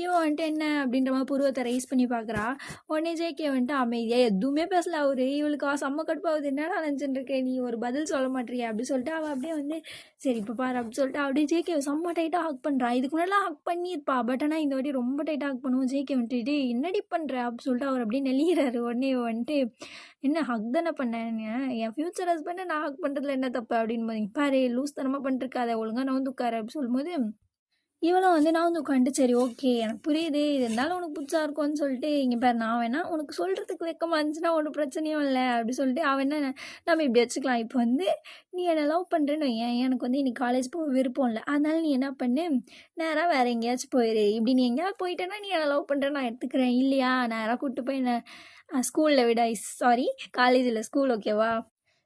இவன் வந்துட்டு என்ன அப்படின்ற மாதிரி புருவத்தை ரைஸ் பண்ணி பார்க்குறா. உடனே ஜேகே வந்துட்டு அமைதியாக எதுவுமே பேசல. அவரு இவளுக்கு செம்ம கடுப்பாகுது, என்னடா நினச்சிட்டு இருக்கேன் நீ ஒரு பதில் சொல்ல மாட்டேறியா அப்படி சொல்லிட்டு அவள் அப்படியே வந்து சரி இப்போ பாரு அப்படி சொல்லிட்டு அப்படியே ஜேகே செம்ம டைட்டாக ஹக் பண்ணுறான். இதுக்கு முன்னாடிலாம் ஹக் பண்ணியிருப்பா, பட் ஆனால் இந்த வாட்டி ரொம்ப டைட்டாக ஹக் பண்ணுவோம். ஜேகே வந்துட்டு என்னடி பண்ணுற அப்படி சொல்லிட்டு அவர் அப்படியே நெளிகிறாரு. உடனே வந்துட்டு என்ன ஹக் தானே பண்ணேன், என் ஃப்யூச்சர் ஹஸ்பண்டை நான் ஹக் பண்ணுறதுல என்ன தப்பு அப்படின்னு பாரு லூஸ் தனமாக பண்ணிருக்காத, ஒழுங்காக நான் வந்து உட்கார அப்படி சொல்லும்போது இவளும் வந்து நான் வந்து உட்காந்துட்டு சரி ஓகே எனக்கு புரியுது இது இருந்தாலும் உனக்கு புதுசாக இருக்கும்னு சொல்லிட்டு இங்கே பேர் நான் வேணா உனக்கு சொல்கிறதுக்கு வெக்கமாக இருந்துச்சுன்னா ஒன்றும் பிரச்சனையும் இல்லை அப்படி சொல்லிட்டு அவன் என்ன நம்ம இப்படி வச்சுக்கலாம் இப்போ வந்து நீ என்னை லவ் பண்ணுறேன்னு எனக்கு வந்து இன்னைக்கு காலேஜ் போக விருப்பம் இல்லை அதனால நீ என்ன பண்ணு நேராக வேறு எங்கேயாச்சும் போயிரு இப்படி நீ எங்கேயாவது போயிட்டேன்னா நீ என்னை லவ் பண்ணுறேன்னு நான் எடுத்துக்கிறேன் இல்லையா நேராக கூப்பிட்டு போய் என்ன ஸ்கூலில் விட சாரி காலேஜில் ஸ்கூல் ஓகேவா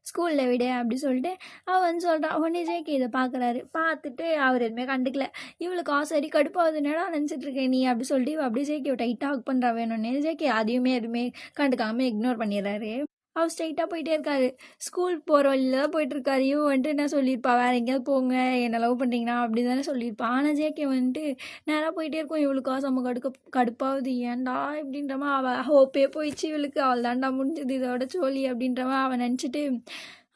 ஸ்கூலில் விடு அப்படி சொல்லிட்டு அவன் வந்து சொல்கிறான் உடனே ஜேகே இதை பார்க்குறாரு பார்த்துட்டு அவர் எதுவுமே கண்டுக்கல இவளுக்கு சரி கடுப்பாகுது என்னடா நினச்சிட்டு இருக்கேன் நீ அப்படி சொல்லிட்டு இவ அப்படியே ஜேகே டைட்டாக ஹக் பண்ணுறா வேணும்னே ஜேகே அதையுமே எதுவுமே கண்டுக்காமல் இக்னோர் பண்ணிடுறாரு அவர் ஸ்ட்ரைட்டாக போயிட்டே இருக்காரு ஸ்கூல் போகிற வழியில் தான் போயிட்டுருக்காரு இவன் வந்துட்டு என்ன சொல்லியிருப்பா வேறு எங்கேயாவது போங்க என்ன லவ் பண்ணுறீங்கன்னா அப்படி தானே சொல்லியிருப்பா ஆனால் ஜேகே வந்துட்டு நேராக போயிட்டே இருக்கும் இவளுக்கா செம்ம கடுப்பாகுது ஏன்டா இப்படின்றமா அவள் ஹோப்பே போயிடுச்சு இவளுக்கு அவள் தாண்டா முடிஞ்சது இதோட சோழி அப்படின்றமா அவன் நினச்சிட்டு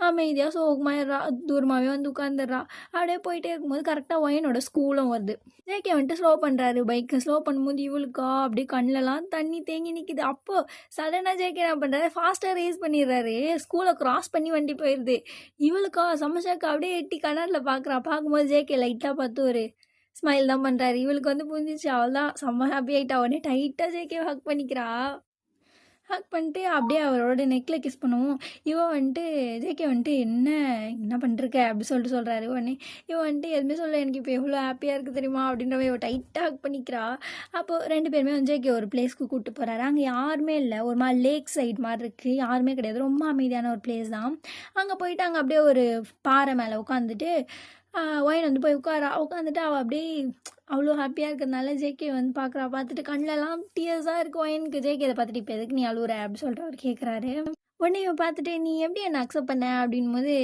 அமைதியாக சோகமாயிடுறா தூரமாகவே வந்து உட்காந்துடுறா அப்படியே போயிட்டே இருக்கும்போது கரெக்டாக ஒயனோட ஸ்கூலும் வருது ஜேகே வந்துட்டு ஸ்லோ பண்ணுறாரு பைக்கை ஸ்லோ பண்ணும்போது இவளுக்கா அப்படியே கண்ணிலலாம் தண்ணி தேங்கி நிற்கிது அப்போது சடனாக ஜேகே என்ன பண்ணுறாரு ஃபாஸ்ட்டாக ரேஸ் பண்ணிடுறாரு ஸ்கூலை க்ராஸ் பண்ணி வண்டி போயிடுது இவளுக்கா சமச்சாக்கா அப்படியே எட்டி கண்ணாடில் பார்க்கும்போது ஜேகே லைட்டாக பார்த்து ஒரு ஸ்மைல் தான் பண்ணுறாரு இவளுக்கு வந்து புரிஞ்சிச்சு அவள் தான் செம்ம ஹாப்பி ஆகிட்டா உடனே டைட்டாக ஜேகே ஹக் பண்ணிக்கிறா ஹக் பண்ணிட்டு அப்படியே அவரோட நெக்கில் கிஸ் பண்ணுவோம் இவன் வந்துட்டு ஜேகே வந்துட்டு என்ன பண்ணிருக்க அப்படி சொல்லிட்டு சொல்கிறாரு உடனே இவன் வந்துட்டு எதுவுமே சொல்ல எனக்கு இப்போ எவ்வளோ ஹாப்பியாக இருக்குது தெரியுமா அப்படின்றவ இவன் டைட்டாக ஹக் பண்ணிக்கிறா அப்போது ரெண்டு பேருமே வந்து ஜேகே ஒரு பிளேஸ்க்கு கூப்பிட்டு போகிறாரு அங்கே யாருமே இல்லை ஒரு மாதிரி லேக் சைடு மாதிரி இருக்குது யாருமே கிடையாது ரொம்ப அமைதியான ஒரு பிளேஸ் தான் அங்கே போயிட்டு அங்கே அப்படியே ஒரு பாறை மேலே உட்காந்துட்டு ஒயின் வந்து போய் உட்காந்துட்டு அவள் அப்படியே அவ்வளோ ஹாப்பியாக இருக்கிறதுனால ஜேகே வந்து பார்த்துட்டு கண்ணிலலாம் டியர்ஸாக இருக்குது ஒயனுக்கு ஜேகே இதை பார்த்துட்டு இப்போ எதுக்கு நீ அழுவுற அப்படி சொல்லிட்டு அவர் கேட்குறாரு உடனே இவன் பார்த்துட்டு நீ எப்படி என்னை அக்செப்ட் பண்ண அப்படின் போது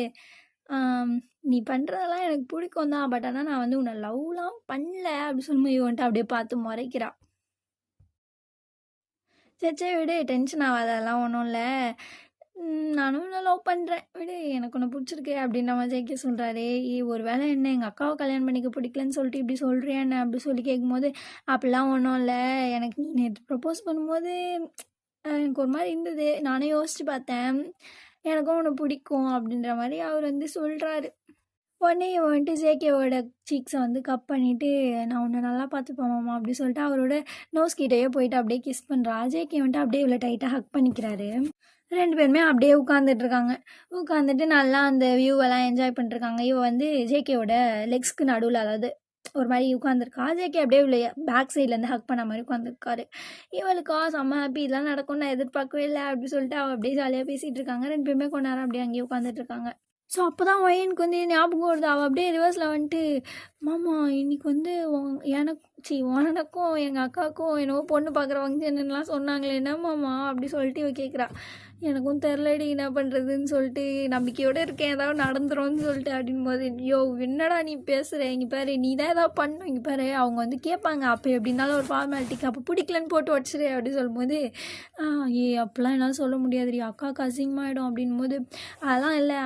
நீ பண்ணுறதெல்லாம் எனக்கு பிடிக்கும் தான் பட் ஆனால் நான் வந்து உன்னை லவ்லாம் பண்ணல அப்படி சொல்லும்போது இவன் வந்துட்டு அப்படியே பார்த்து முறைக்கிறா சச்சே விடு டென்ஷன் ஆகாத அதெல்லாம் ஒன்றும் இல்லை நானும் உன்னை லவ் பண்ணுறேன் விடு எனக்கு ஒன்று பிடிச்சிருக்கு அப்படின்னு நம்ம ஜேகே சொல்கிறாரு ஒரு வேளை என்ன எங்கள் அக்காவை கல்யாணம் பண்ணிக்க பிடிக்கலன்னு சொல்லிட்டு இப்படி சொல்கிறியா என்ன அப்படி சொல்லி கேட்கும்போது அப்படிலாம் ஒன்றும் இல்லை எனக்கு நீ நேற்று ப்ரப்போஸ் பண்ணும்போது எனக்கு ஒரு மாதிரி இருந்தது நானே யோசித்து பார்த்தேன் எனக்கும் உன்னை பிடிக்கும் அப்படின்ற மாதிரி அவர் வந்து சொல்கிறாரு உடனே வந்துட்டு ஜேகேவோட சீக்ஸை வந்து கப் பண்ணிவிட்டு நான் உன்னை நல்லா பார்த்துப்பேன் மாமா அப்படி சொல்லிட்டு அவரோட நோஸ் கிட்டேயே போயிட்டு அப்படியே கிஸ் பண்ணுறா ஜேகே வந்துட்டு அப்படியே இவ்வளோ டைட்டாக ஹக் பண்ணிக்கிறாரு ரெண்டு பேருமே அப்படியே உட்காந்துட்டு நல்லா அந்த வியூவெல்லாம் என்ஜாய் பண்ணிருக்காங்க இவ வந்து ஜேகேவோட லெக்ஸ்க்கு நடுவில் அதாவது ஒரு மாதிரி உட்காந்துருக்கா ஜேகே அப்படியே இவ்வளோ பேக் சைட்லேருந்து ஹக் பண்ண மாதிரி உட்காந்துருக்காரு இவளுக்கா செம்ம ஹாப்பி இதெல்லாம் நடக்கும்னு நான் எதிர்பார்க்கவே இல்லை அப்படி சொல்லிட்டு அவள் அப்படியே ஜாலியாக பேசிகிட்டு இருக்காங்க ரெண்டு பேருமே கொஞ்ச நேரம் அப்படியே அங்கேயே உட்காந்துட்டு இருக்காங்க ஸோ அப்போ தான் ஒயனுக்கு வந்து ஞாபகம் வருது அவள் அப்படியே ரிவர்ஸில் வந்துட்டு மாமா இன்னைக்கு வந்து உனக்கும் எங்கள் அக்காவுக்கும் என்னவோ பொண்ணு பார்க்குற ஃபங்க்ஷன்லாம் சொன்னாங்களே என்ன மாமா அப்படி சொல்லிட்டு இவ கேட்குறா எனக்கும் தெரிலடி என்ன பண்ணுறதுன்னு சொல்லிட்டு நம்பிக்கையோடு இருக்கேன் ஏதாவது நடந்துரும்னு சொல்லிட்டு அப்படின் போது ஐயோ என்னடா நீ பேசுகிற இங்கே பாரு நீ தான் ஏதாவது பண்ணும் இங்கே பாரு அவங்க வந்து கேட்பாங்க அப்போ எப்படின்னாலும் ஒரு ஃபார்மாலிட்டிக்கு அப்போ பிடிக்கலன்னு போட்டு வச்சுரு அப்படின்னு சொல்லும்போது அப்போலாம் என்னால் சொல்ல முடியாதுடி அக்காவுக்கு அசிங்கமாகிடும் அப்படின் போது அதெல்லாம் இல்லை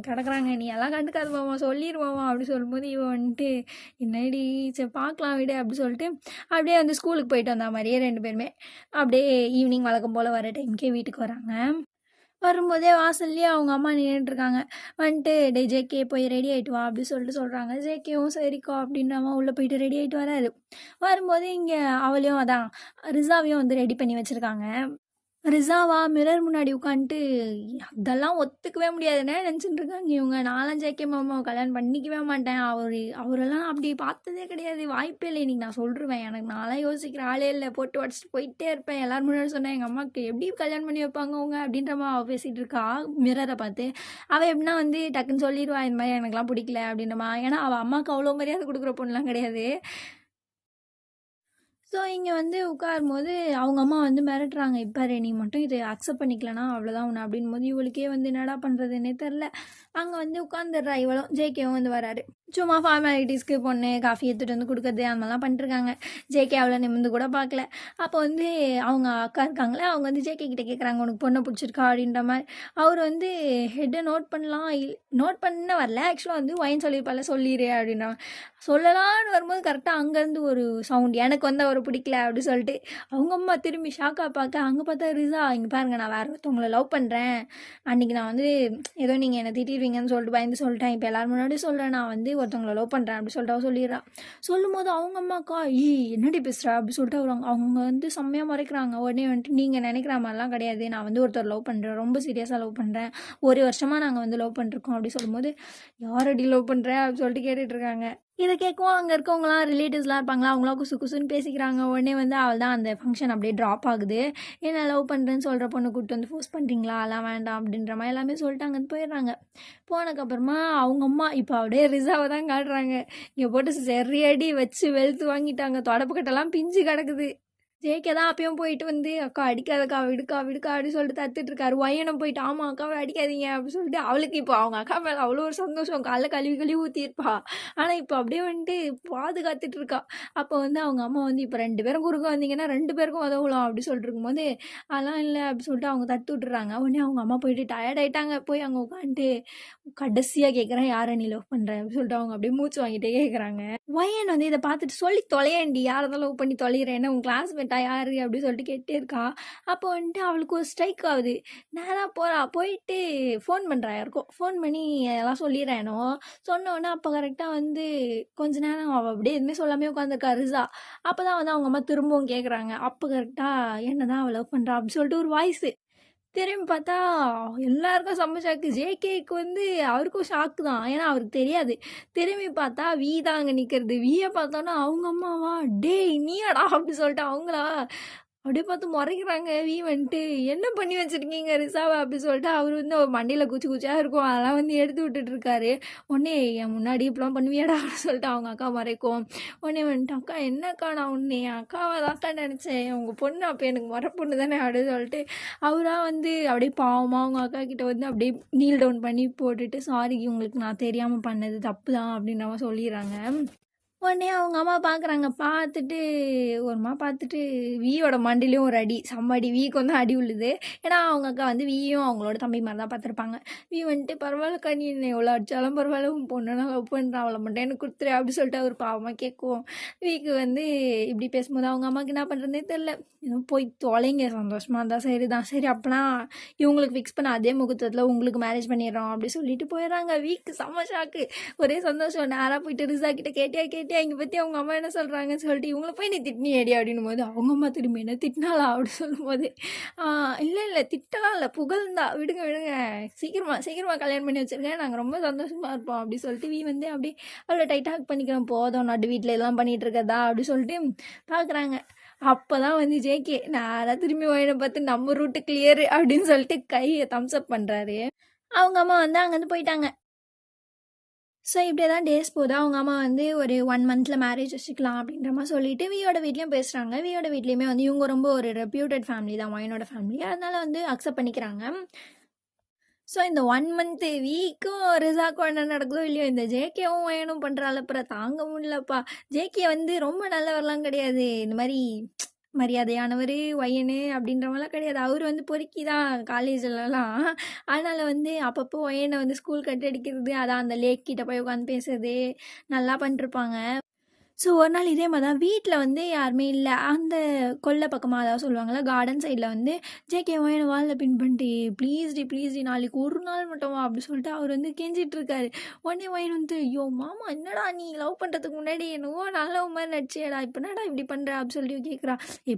கிடக்குறாங்க நீ எல்லாம் கண்டுக்காது மாமா சொல்லிடுவாமா அப்படி சொல்லும்போது இவன் வந்துட்டு என்னடி சரி பார்க்கலாம் விடு அப்படி சொல்லிட்டு அப்படியே வந்து ஸ்கூலுக்கு போயிட்டு வந்த மாதிரியே ரெண்டு பேருமே அப்படியே ஈவினிங் வழக்கம் போல் வர டைமுக்கே வீட்டுக்கு வராங்க வரும்போதே வாசல்லையே அவங்க அம்மா நின்றுட்டுருக்காங்க வந்துட்டு டே ஜேகே போய் ரெடி ஆகிட்டு வா அப்படி சொல்கிறாங்க ஜேகேவும் சரிக்கா அப்படின்றமா உள்ளே போயிட்டு ரெடி ஆகிட்டு வராரு வரும்போது இங்கே அவளையும் அதான் ரிசாவையும் வந்து ரெடி பண்ணி வச்சுருக்காங்க ரிசாவா மிரர் முன்னாடி உட்காந்துட்டு அதெல்லாம் ஒத்துக்கவே முடியாதுன்னு நினச்சிட்டு இருக்காங்க இவங்க நானும் ஜேகே மாமாவை கல்யாணம் பண்ணிக்கவே மாட்டேன் அவரெல்லாம் அப்படி பார்த்ததே கிடையாது வாய்ப்பே இல்லை இன்னைக்கு நான் சொல்லிடுவேன் எனக்கு நான்லாம் யோசிக்கிற ஆளே இல்லை போட்டு உடச்சிட்டு போயிட்டே இருப்பேன் எல்லாரும் முன்னாடி சொன்னேன் எங்கள் அம்மாவுக்கு எப்படி கல்யாணம் பண்ணி வைப்பாங்க அவங்க அப்படின்றமா அவள் பேசிகிட்டு இருக்கா மிரரை பார்த்து அவள் எப்படின்னா வந்து டக்குன்னு சொல்லிடுவா இந்த மாதிரி எனக்குலாம் பிடிக்கல அப்படின்றமா ஏன்னா அவள் அம்மாவுக்கு அவ்வளோ மரியாதை கொடுக்குற பொண்ணுலாம் கிடையாது ஸோ இங்கே வந்து உட்காரும்போது அவங்க அம்மா வந்து மிரட்டுறாங்க இப்போ நீ மட்டும் இதை அக்செப்ட் பண்ணிக்கலனா அவ்வளோதான் உன்னை அப்படின் போது இவளுக்கே வந்து என்னடா பண்ணுறதுன்னே தெரில அங்கே வந்து உட்காந்துடுறா இவளும் ஜேகேவும் வந்து வராரு சும்மா ஃபார்மாலிட்டிஸ்க்கு பொண்ணு காஃபி எடுத்துகிட்டு வந்து கொடுக்குறது அந்த மாதிரிலாம் பண்ணிட்டுருக்காங்க ஜேகே அவ்வளோ நிமிந்து கூட பார்க்கல அப்போ வந்து அவங்க அக்கா இருக்காங்களே அவங்க வந்து ஜேகே கிட்டே கேட்குறாங்க உனக்கு பொண்ணை பிடிச்சிருக்கா அப்படின்ற மாதிரி அவர் வந்து ஹெட்டை நோட் பண்ண வரல ஆக்சுவலாக வந்து ஒயின் சொல்லியிருப்பால சொல்லிடு அப்படின்றாங்க சொல்லலான்னு வரும்போது கரெக்டாக அங்கேருந்து ஒரு சவுண்ட் எனக்கு வந்து அவரை பிடிக்கல அப்படி சொல்லிட்டு அவங்க அம்மா திரும்பி ஷாக்காக பார்க்க அங்கே பார்த்தா ரிசா இங்கே பாருங்க நான் வேறு ஒருத்தவங்களை லவ் பண்ணுறேன் அன்றைக்கி நான் வந்து ஏதோ நீங்கள் என்னை திட்டிடுவீங்கன்னு சொல்லிட்டு பயந்து சொல்லிட்டேன் இப்போ எல்லாரும் முன்னாடி சொல்கிறேன் நான் வந்து ஒருத்தவங்களை லவ் பண்ணுறேன் அப்படி சொல்லிட்டு அவ சொல்லிடுறா சொல்லும் போது அவங்க அம்மாக்கா என்னடி பேசுகிறா அப்படி சொல்லிட்டு அவங்க வந்து செம்மையாக மறைக்கிறாங்க உடனே வந்துட்டு நீங்கள் நினைக்கிற மாதிரிலாம் கிடையாது நான் வந்து ஒருத்தர் லவ் பண்ணுறேன் ரொம்ப சீரியஸாக லவ் பண்ணுறேன் ஒரு வருஷமாக நாங்கள் வந்து லவ் பண்ணிருக்கோம் அப்படி சொல்லும்போது யாரடி லவ் பண்ணுறேன் அப்படின்னு சொல்லிட்டு கேட்டுட்ருக்காங்க இதை கேட்கவும் அங்கே இருக்கவங்களாம் ரிலேட்டிவ்ஸ்லாம் இருப்பாங்களா அவங்களாம் குசு குசுன்னு பேசிக்கிறாங்க உடனே வந்து அவள் தான் அந்த ஃபங்க்ஷன் அப்படியே ட்ராப் ஆகுது என்ன லவ் பண்ணுறேன்னு சொல்கிற பொண்ணு கூப்பிட்டு வந்து ஃபோர்ஸ் பண்ணுறீங்களா அதெல்லாம் வேண்டாம் அப்படின்ற மாதிரி எல்லாமே சொல்லிட்டு அங்கே போயிடுறாங்க போனதுக்கப்புறமா அவங்க அம்மா இப்போ அப்படியே ரிசாவை தான் காட்டுறாங்க இங்கே போட்டு சரியாடி வச்சு வெளுத்து வாங்கிட்டாங்க தொடப்பு கட்டெல்லாம் பிஞ்சு கிடக்குது ஜேகே தான் அப்பயும் போயிட்டு வந்து அக்கா அடிக்காதக்கா விடுக்கா விடுக்கா அப்படின்னு சொல்லிட்டு தத்துட்டு இருக்காரு வயனம் போயிட்டு ஆமாம் அக்காவை அடிக்காதீங்க அப்படின்னு சொல்லிட்டு அவளுக்கு இப்போ அவங்க அக்கா மேலே அவ்வளோ ஒரு சந்தோஷம் காலைல கழுவி ஊற்றிருப்பா ஆனால் இப்போ அப்படியே வந்துட்டு பாதுகாத்துட்டு இருக்கா அப்போ வந்து அவங்க அம்மா வந்து இப்போ 2 பேரும் குறுக்க வந்தீங்கன்னா 2 பேருக்கும் உதவலாம் அப்படி சொல்லிட்டு இருக்கும்போது அதெல்லாம் இல்லை அப்படி சொல்லிட்டு அவங்க தத்து விட்டுறாங்க உடனே அவங்க அம்மா போயிட்டு டயர்ட் ஆகிட்டாங்க போய் அங்கே உட்காந்துட்டு கடைசியாக கேட்குறேன் யாரை நீ லவ் பண்ணுற அப்படின்னு சொல்லிட்டு அவங்க அப்படியே மூச்சு வாங்கிட்டே கேட்குறாங்க வயன் வந்து இதை பார்த்துட்டு சொல்லி தொலையண்டி யாரை தான் லவ் பண்ணி தொலைகிறேன் உங்கள் கிளாஸ்மேட் யார் அப்படின்னு சொல்லிட்டு கேட்டே இருக்கா அப்போ வந்துட்டு அவளுக்கு ஒரு ஸ்ட்ரைக் ஆகுது நேராக போகிறா போயிட்டு ஃபோன் பண்ணுறா யாருக்கும் ஃபோன் பண்ணி அதெல்லாம் சொல்லிடுறேனோ சொன்னோடனே அப்போ கரெக்டாக வந்து கொஞ்ச நேரம் அவள் அப்படியே எதுவுமே சொல்லாமே உட்காந்துருக்கா ரிசா அப்போ தான் வந்து அவங்க அம்மா திரும்பவும் கேட்குறாங்க அப்போ கரெக்டாக என்ன தான் அவள் லவ் பண்ணுறா அப்படின்னு சொல்லிட்டு ஒரு வாய்ஸு திரும்பி பார்த்தா எல்லாருக்கும் செம்ம ஷாக்கு ஜேகேக்கு வந்து அவருக்கும் ஷாக்கு தான் ஏன்னா அவருக்கு தெரியாது திரும்பி பார்த்தா வீ தான் அங்கே நிற்கிறது வீயை பார்த்தோன்னா அவங்க அம்மாவா டேய் நீயாடா அப்படி சொல்லிட்டு அவங்களா அப்படியே பார்த்து முறைக்கிறாங்க வீ வந்துட்டு என்ன பண்ணி வச்சுருக்கீங்க ரிசாவை அப்படி சொல்லிட்டு அவர் வந்து அவர் மண்டையில் குச்சி குச்சியாக இருக்கும் அதெல்லாம் வந்து எடுத்து விட்டுட்ருக்காரு உடனே என் முன்னாடி இப்படிலாம் பண்ணுவியாடா அப்படின்னு சொல்லிட்டு அவங்க அக்கா மறைக்கும் உடனே வந்துட்டு அக்கா என்னக்கா நான் உன்னை என் அக்காவை தான்க்கா நினச்சேன் உங்கள் பொண்ணு அப்போ எனக்கு முறை பொண்ணு தானே அப்படின்னு சொல்லிட்டு அவராக வந்து அப்படியே பாவமாக அவங்க அக்கா கிட்ட வந்து அப்படியே நீல் டவுன் பண்ணி போட்டுட்டு சாரி உங்களுக்கு நான் தெரியாமல் பண்ணது தப்பு தான் அப்படின்ற மாதிரி சொல்லிடுறாங்க உடனே அவங்க அம்மா பார்க்குறாங்க பார்த்துட்டு ஒருமா பார்த்துட்டு வீயோட மண்டிலையும் ஒரு அடி செம்ம அடி வீக்கு வந்து அடி உள்ளுது ஏன்னா அவங்க அக்கா வந்து வீயும் அவங்களோட தம்பி மாதிரி தான் பார்த்துருப்பாங்க வீ வந்துட்டு பரவாயில்லக்கா நீ என்ன எவ்வளோ அடித்தாலும் பரவாயில்ல உன் பொண்ணு லவ் பண்ணுறான் அவளை மட்டும் எனக்கு கொடுத்துரு அப்படி சொல்லிட்டு அவர் பாவமாக கேட்குவோம் வீக்கு வந்து இப்படி பேசும்போது அவங்க அம்மாவுக்கு என்ன பண்ணுறதுனே தெரில எதுவும் போய் தொலைங்க சந்தோஷமாக இருந்தால் சரி தான் சரி அப்போனா இவங்களுக்கு ஃபிக்ஸ் பண்ண அதே முகூர்த்தத்தில் உங்களுக்கு மேரேஜ் பண்ணிடுறோம் அப்படி சொல்லிட்டு போயிடுறாங்க வீக்கு செம்ம ஷாக்கு ஒரே சந்தோஷம் நேராக போயிட்டு ரிசா கிட்ட கேட்டியா இங்கே பற்றி அவங்க அம்மா என்ன சொல்கிறாங்கன்னு சொல்லிட்டு இவங்கள போய் நீ திட்டினி ஏடி அப்படின்னும் போது அவங்க அம்மா திரும்பி என்ன திட்டினாலா அப்படி சொல்லும்போது இல்லை திட்டலாம் இல்லை புகழ்ந்தா விடுங்க சீக்கிரமாக கல்யாணம் பண்ணி வச்சுருக்கேன் நாங்கள் ரொம்ப சந்தோஷமாக இருப்போம் அப்படி சொல்லிட்டு வீ வந்து அப்படியே அவ்வளோ டைட்டாக பண்ணிக்கிறோம் போதும் நடு வீட்டில் எல்லாம் பண்ணிகிட்டு இருக்கதா அப்படி சொல்லிட்டு பார்க்குறாங்க அப்போ தான் வந்து ஜேகே நேராக திரும்பி வாயினை பார்த்து நம்ம ரூட்டு கிளியரு அப்படின்னு சொல்லிட்டு கையை தம்ஸ் அப் பண்ணுறாரு அவங்க அம்மா வந்து அங்கேருந்து போயிட்டாங்க ஸோ இப்படியே தான் டேஸ் போகுது அவங்க அம்மா வந்து ஒரு 1 மந்தில் மேரேஜ் வச்சுக்கலாம் அப்படின்ற மாதிரி சொல்லிட்டு வீயோட வீட்லேயும் பேசுகிறாங்க வீயோட வீட்லேயுமே வந்து இவங்க ரொம்ப ஒரு ரெப்யூட்டட் ஃபேமிலி தான் வயனோட ஃபேமிலி அதனால் வந்து அக்செப்ட் பண்ணிக்கிறாங்க ஸோ இந்த 1 மந்த்து வீக்கும் ரிசாக்கும் என்ன நடக்குதோ இல்லையோ இந்த ஜேகேவும் வயனும் பண்ணுற அலப்புறம் தாங்க முடியலப்பா ஜேகே வந்து ரொம்ப நல்லவரெலாம் கிடையாது இந்த மாதிரி மரியாதையானவர் ஒயனு அப்படின்ற மாதிரிலாம் கிடையாது அவர் வந்து பொறுக்கி தான் காலேஜிலலாம் அதனால் வந்து அப்பப்போ ஒயனை வந்து ஸ்கூல் கட் அடிக்கிறது அதான் அந்த லேக் கிட்ட போய் உட்காந்து பேசுறது நல்லா பண்ணிருப்பாங்க ஸோ ஒரு நாள் இதே மாதிரி தான் வீட்டில் வந்து யாருமே இல்லை அந்த கொல்லை பக்கமாக அதாவது சொல்லுவாங்கள்ல கார்டன் சைடில் வந்து ஜேகே ஒயனை வாலில் பின் பண்ணிட்டு ப்ளீஸ்டி நாளைக்கு ஒரு நாள் மட்டும் வா அப்படி சொல்லிட்டு அவர் வந்து கெஞ்சிட்டு இருக்காரு உடனே ஒயன் வந்து ஐயோ மாமா என்னடா நீ லவ் பண்ணுறதுக்கு முன்னாடி என்னவோ நல்ல மாதிரி நடிச்சேடா இப்போ என்னடா இப்படி பண்ணுற அப்படி சொல்லிட்டு கேட்குறா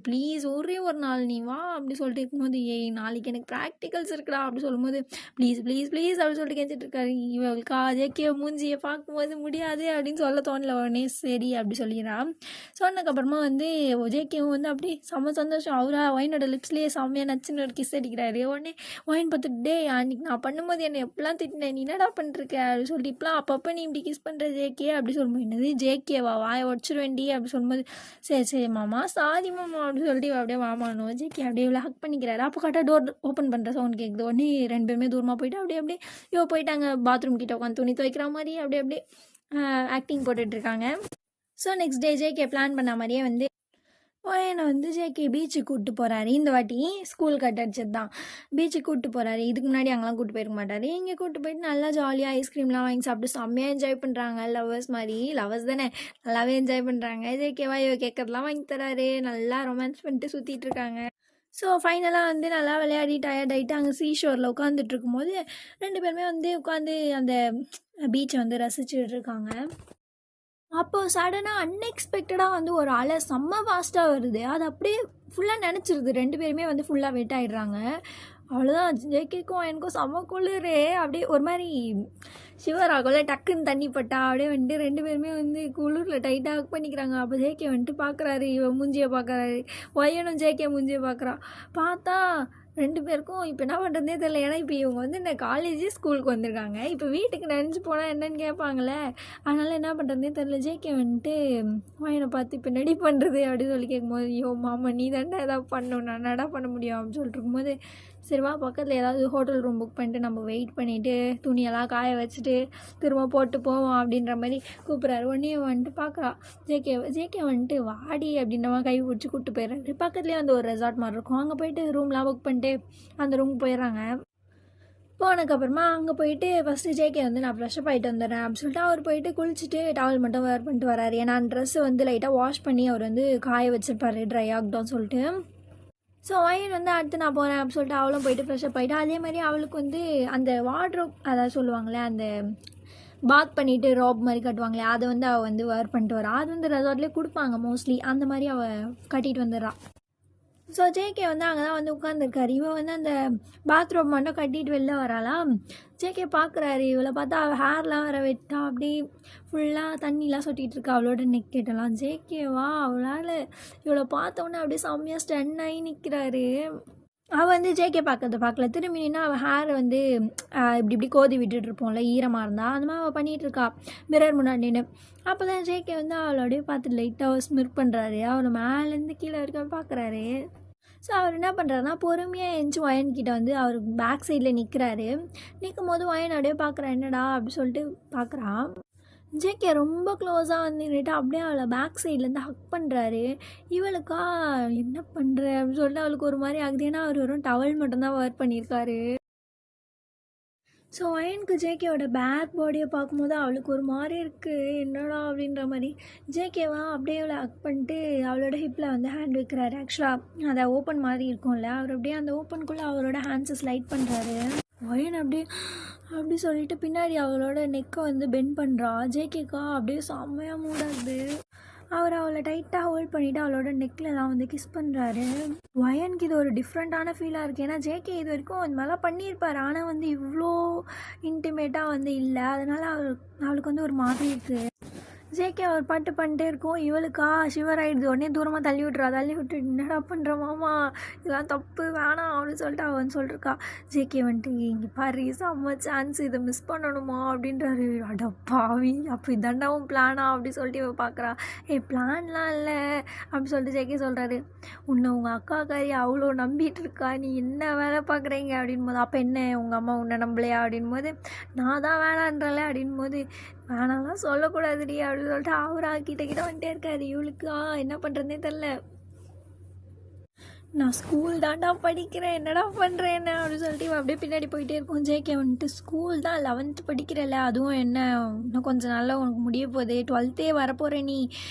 ப்ளீஸ் ஒரே ஒரு நாள் நீ வா அப்படி சொல்லிட்டு இருக்கும்போது நாளைக்கு எனக்கு ப்ராக்டிகல்ஸ் இருக்குடா அப்படி சொல்லும்போது ப்ளீஸ் அப்படி சொல்லிட்டு கெஞ்சிட்டு இருக்காரு இவளுக்கா ஜேகே மூஞ்சியை பார்க்கும்போது முடியாது அப்படின்னு சொல்ல தோணல உடனே சரி அப்படி சொல்லிடுறான் சொன்னதுக்கப்புறமா வந்து ஜேகேவும் வந்து அப்படி செம்ம சந்தோஷம் அவரா ஒயினோட லிப்ஸ்லேயே செம்மையாக நச்சுன்னு ஒரு கிஸ் அடிக்கிறாரு உடனே ஒயின் பார்த்துட்டு டே அன்றைக்கி நான் பண்ணும்போது என்னை எப்படிலாம் திட்டினேன் நீ என்னடா பண்ணிருக்க அப்படின்னு சொல்லிட்டு இப்பலாம் அப்பப்போ நீ இப்படி கிஸ் பண்ணுற ஜேகே அப்படி சொல்லும்போது என்னது ஜேகேவா வாயை உடச்சிருவேண்டி அப்படி சொல்லும்போது சரி மாமா சாரி மாமா அப்படின்னு சொல்லிட்டு அப்படியே மாமானோ ஜேகே அப்படியே இவ்வளோ ஹக் பண்ணிக்கிறாரு அப்போ கரெக்டாக டோர் ஓப்பன் பண்ணுற சவுண்ட் கேட்குது உடனே 2 பேருமே தூரமாக போயிட்டு அப்படியே போயிட்டாங்க பாத்ரூம் கிட்ட உட்காந்து துணி துவைக்கிற மாதிரி அப்படியே ஆக்டிங் போட்டுட்ருக்காங்க so next day JK plan பண்ண மாதிரியே வந்து என்னை வந்து ஜேகே பீச்சுக்கு கூப்பிட்டு போகிறாரு. இந்த வாட்டி ஸ்கூல் கட் அடிச்சது தான். பீச்சுக்கு கூப்பிட்டு போகிறாரு. இதுக்கு முன்னாடி அங்கெல்லாம் கூப்பிட்டு போயிருக்க மாட்டார். இங்கே கூப்பிட்டு போயிட்டு நல்லா ஜாலியாக ஐஸ்கிரீம்லாம் வாங்கி சாப்பிட்டு செம்மையாக என்ஜாய் பண்ணுறாங்க. லவ்வர்ஸ் மாதிரி, லவ்வர்ஸ் தானே, நல்லாவே என்ஜாய் பண்ணுறாங்க. ஜேகேவா இவ கேட்கறதெல்லாம் வாங்கி தராரு. நல்லா ரொமான்ஸ் பண்ணிட்டு சுற்றிட்டு இருக்காங்க. ஸோ ஃபைனலாக வந்து நல்லா விளையாடி டயர்ட் ஆகிட்டு அங்கே சீஷோரில் உட்காந்துட்டு இருக்கும்போது 2 பேருமே வந்து உட்காந்து அந்த பீச்சை வந்து ரசிச்சுட்டு இருக்காங்க. அப்போது சடனாக அன்எக்ஸ்பெக்டடாக வந்து ஒரு அலை செம்ம ஃபாஸ்ட்டாக வருது. அது அப்படியே ஃபுல்லாக நினச்சிருது. 2 பேருமே வந்து ஃபுல்லாக வெட் ஆகிடுறாங்க. அவ்வளோதான். ஜேகேக்கும் எனக்கும் செம்ம குளிர். அப்படியே ஒரு மாதிரி ஷிவர் ஆகும்ல, டக்குன்னு தண்ணி பட்டா அப்படியே வந்துட்டு 2 பேருமே வந்து குளிரில் டைட்டாக ஹக் பண்ணிக்கிறாங்க. அப்போ ஜேகே வந்துட்டு பார்க்குறாரு, இவன் மூஞ்சியை பார்க்குறாரு. ஒய்யனும் ஜேகே மூஞ்சியை பார்க்குறான். பார்த்தா 2 பேருக்கும் இப்போ என்ன பண்ணுறதுனே தெரியல. ஏன்னா இப்போ இவங்க வந்து இந்த காலேஜ் ஸ்கூலுக்கு வந்திருக்காங்க. இப்போ வீட்டுக்கு நினச்சி போனால் என்னன்னு கேட்பாங்களே. அதனால் என்ன பண்ணுறதுனே தெரியல. ஜேகே வந்துட்டு ஒய்யனை பார்த்து இப்போ நடி பண்ணுறது அப்படின்னு சொல்லி கேட்கும்போது, ஐயோ மாமா நீ தாண்டா ஏதாவது பண்ணணும், நான் என்னடா பண்ண முடியும் அப்படின்னு சொல்லிட்டு இருக்கும்போது, சரிவா பக்கத்தில் ஏதாவது ஹோட்டல் ரூம் புக் பண்ணிட்டு நம்ம வெயிட் பண்ணிவிட்டு துணியெல்லாம் காய வச்சுட்டு திரும்ப போட்டு போவோம் அப்படின்ற மாதிரி கூப்பிட்றாரு. உடனே வந்துட்டு பார்க்குறா ஜேகே வந்துட்டு வாடி அப்படின்ற மாதிரி கை பிடிச்சி கூப்பிட்டு போயிடுறாரு. பக்கத்துலேயே வந்து ஒரு ரெசார்ட் மாதிரி இருக்கும். அங்கே போயிட்டு ரூம்லாம் புக் பண்ணிட்டு அந்த ரூமுக்கு போயிடுறாங்க. போனதுக்கப்புறமா அங்கே போயிட்டு ஃபஸ்ட்டு ஜேகே வந்து நான் ஃப்ரெஷ்அப் ஆகிட்டு வந்துடுறேன் அப்படின்னு சொல்லிட்டு அவர் போயிட்டு குளிச்சுட்டு டவல் மட்டும் வேர் பண்ணிட்டு வராரு. ஏன்னா அந்த ட்ரெஸ்ஸை வந்து லைட்டாக வாஷ் பண்ணி அவர் வந்து காய வச்சுருப்பாரு ட்ரை ஆகட்டும்னு சொல்லிட்டு. ஸோ ஒயின் வந்து அடுத்து நான் போகிறேன் அப்படின்னு சொல்லிட்டு அவளும் போயிட்டு ஃப்ரெஷ்அப் ஆகிட்டு அதே மாதிரி அவளுக்கு வந்து அந்த வார்ட்ரோப் அதாவது சொல்லுவாங்களே அந்த பாத் பண்ணிவிட்டு ராப் மாதிரி கட்டுவாங்களே அதை வந்து அவள் வந்து வேர் பண்ணிட்டு வரா. அது வந்து ரெசார்ட்லேயே கொடுப்பாங்க மோஸ்ட்லி. அந்த மாதிரி அவள் கட்டிட்டு வந்துடுறா. ஸோ ஜேகே வந்து அங்கே தான் வந்து உட்காந்துருக்காரு. இவன் வந்து அந்த பாத்ரூம் மட்டும் கட்டிட்டு வெளில வராலாம். ஜேகே பார்க்குறாரு. இவளை பார்த்தா அவள் ஹேர்லாம் வர வெட்டா அப்படி ஃபுல்லாக தண்ணிலாம் சொட்டிகிட்டு இருக்கா அவளோட நெக் கிட்டலாம். ஜேகேவா அவளால் இவளை பார்த்தோன்னே அப்படியே செம்மையாக ஸ்டன் ஆகி நிற்கிறாரு. அவள் வந்து ஜேகே பார்க்கல. திரும்பி நின்னா அவள் ஹேர் வந்து இப்படி கோதி விட்டுட்டு இருப்போம்ல ஈரமாக இருந்தால் அந்த மாதிரி அவள் பண்ணிகிட்ருக்கா மிரர் முன்னாடி நின்று. அப்போ தான் ஜேகே வந்து அவளோடய பார்த்து லைட்டாக அவள் ஸ்மிர் பண்ணுறாரு. அவளை மேலேருந்து கீழே வரைக்கும் பார்க்குறாரு. ஸோ அவர் என்ன பண்ணுறாருனா பொறுமையாக எஞ்சி ஒயன்கிட்ட வந்து அவர் பேக் சைடில் நிற்கிறாரு. நிற்கும் போது ஒயனோடய பார்க்குறா என்னடா அப்படி சொல்லிட்டு பார்க்குறான். ஜேகே ரொம்ப க்ளோஸாக வந்து நின்றுட்டு அப்படியே அவளை பேக் சைட்லேருந்து ஹக் பண்ணுறாரு. இவளுக்கா என்ன பண்ணுற அப்படின்னு சொல்லிட்டு அவளுக்கு ஒரு மாதிரி ஆகுது. ஏன்னா அவர் வெறும் டவல் மட்டும்தான் வேர் பண்ணியிருக்காரு. ஸோ ஒயனுக்கு ஜேகேவோட பேக் பாடியை பார்க்கும்போது அவளுக்கு ஒரு மாதிரி இருக்குது என்னடா அப்படின்ற மாதிரி. ஜேகேவா அப்படியே அவளை ஹக் பண்ணிட்டு அவளோட ஹிப்பில் வந்து ஹேண்ட் வைக்கிறாரு. ஆக்சுவலாக அதை ஓப்பன் மாதிரி இருக்கும்ல, அவர் அப்படியே அந்த ஓப்பனுக்குள்ளே அவரோட ஹேண்ட்ஸை ஸ்லைட் பண்ணுறாரு. ஒயன் அப்படியே அப்படி சொல்லிட்டு பின்னாடி அவளோட நெக்கை வந்து பெண்ட் பண்ணுறா. ஜேகேக்கா அப்படியே செம்மையாக மூடாது. அவர் அவளை டைட்டாக ஹோல்ட் பண்ணிவிட்டு அவளோட நெக்லலாம் வந்து கிஸ் பண்ணுறாரு. ஒயனுக்கு இது ஒரு டிஃப்ரெண்ட்டான ஃபீலாக இருக்குது. ஏன்னா ஜேகே இது வரைக்கும் அந்த மாதிரிலாம் பண்ணியிருப்பார். ஆனால் வந்து இவ்வளோ இன்டிமேட்டாக வந்து இல்லை. அதனால் அவளுக்கு வந்து ஒரு மாதிரி இருக்குது. ஜேகே அவர் பாட்டு பண்ணிட்டே இருக்கும். இவளுக்கா ஷிவர் ஆகிடுது. உடனே தூரமாக தள்ளி விட்டு என்னடா பண்ணுற மாமா இதெல்லாம் தப்பு வேணாம் அப்படின்னு சொல்லிட்டு அவன் சொல்லிருக்கா. ஜேகே வந்துட்டு இங்கே பாரு செம்ம சான்ஸ் இதை மிஸ் பண்ணணுமா அப்படின்றாரு. அடப்பாவி அப்போ இதாண்டாவும் பிளானா அப்படி சொல்லிட்டு இவன் பார்க்குறா. பிளான்லாம் இல்லை அப்படி சொல்லிட்டு ஜேகே சொல்கிறாரு. உன்னை உங்கள் அக்காக்காரி அவ்வளோ நம்பிட்டு இருக்கா, நீ என்ன வேலை பார்க்குறீங்க அப்படின் போது அப்போ என்ன உங்கள் அம்மா உன்னை நம்பலையா அப்படின் போது நான் தான் வேணான்றல அப்படின் போது வேணாலாம் சொல்லக்கூடாதுடி அப்படின்னு சொல்லிட்டு அவரா கிட்ட வந்துட்டே இருக்காரு. இவளுக்கு என்ன பண்ணுறதுனே தெரில. நான் ஸ்கூல் தாண்டா படிக்கிறேன் என்னடா பண்ணுறேன்னு அப்படின்னு சொல்லிட்டு இவன் அப்படியே பின்னாடி போயிட்டே இருக்கும். ஜேகே வந்துட்டு ஸ்கூல் தான் 11th படிக்கிறல, அதுவும் என்ன இன்னும் கொஞ்சம் நாளில் உனக்கு முடிய போகுது, 12th வரப்போகிறேன், நீ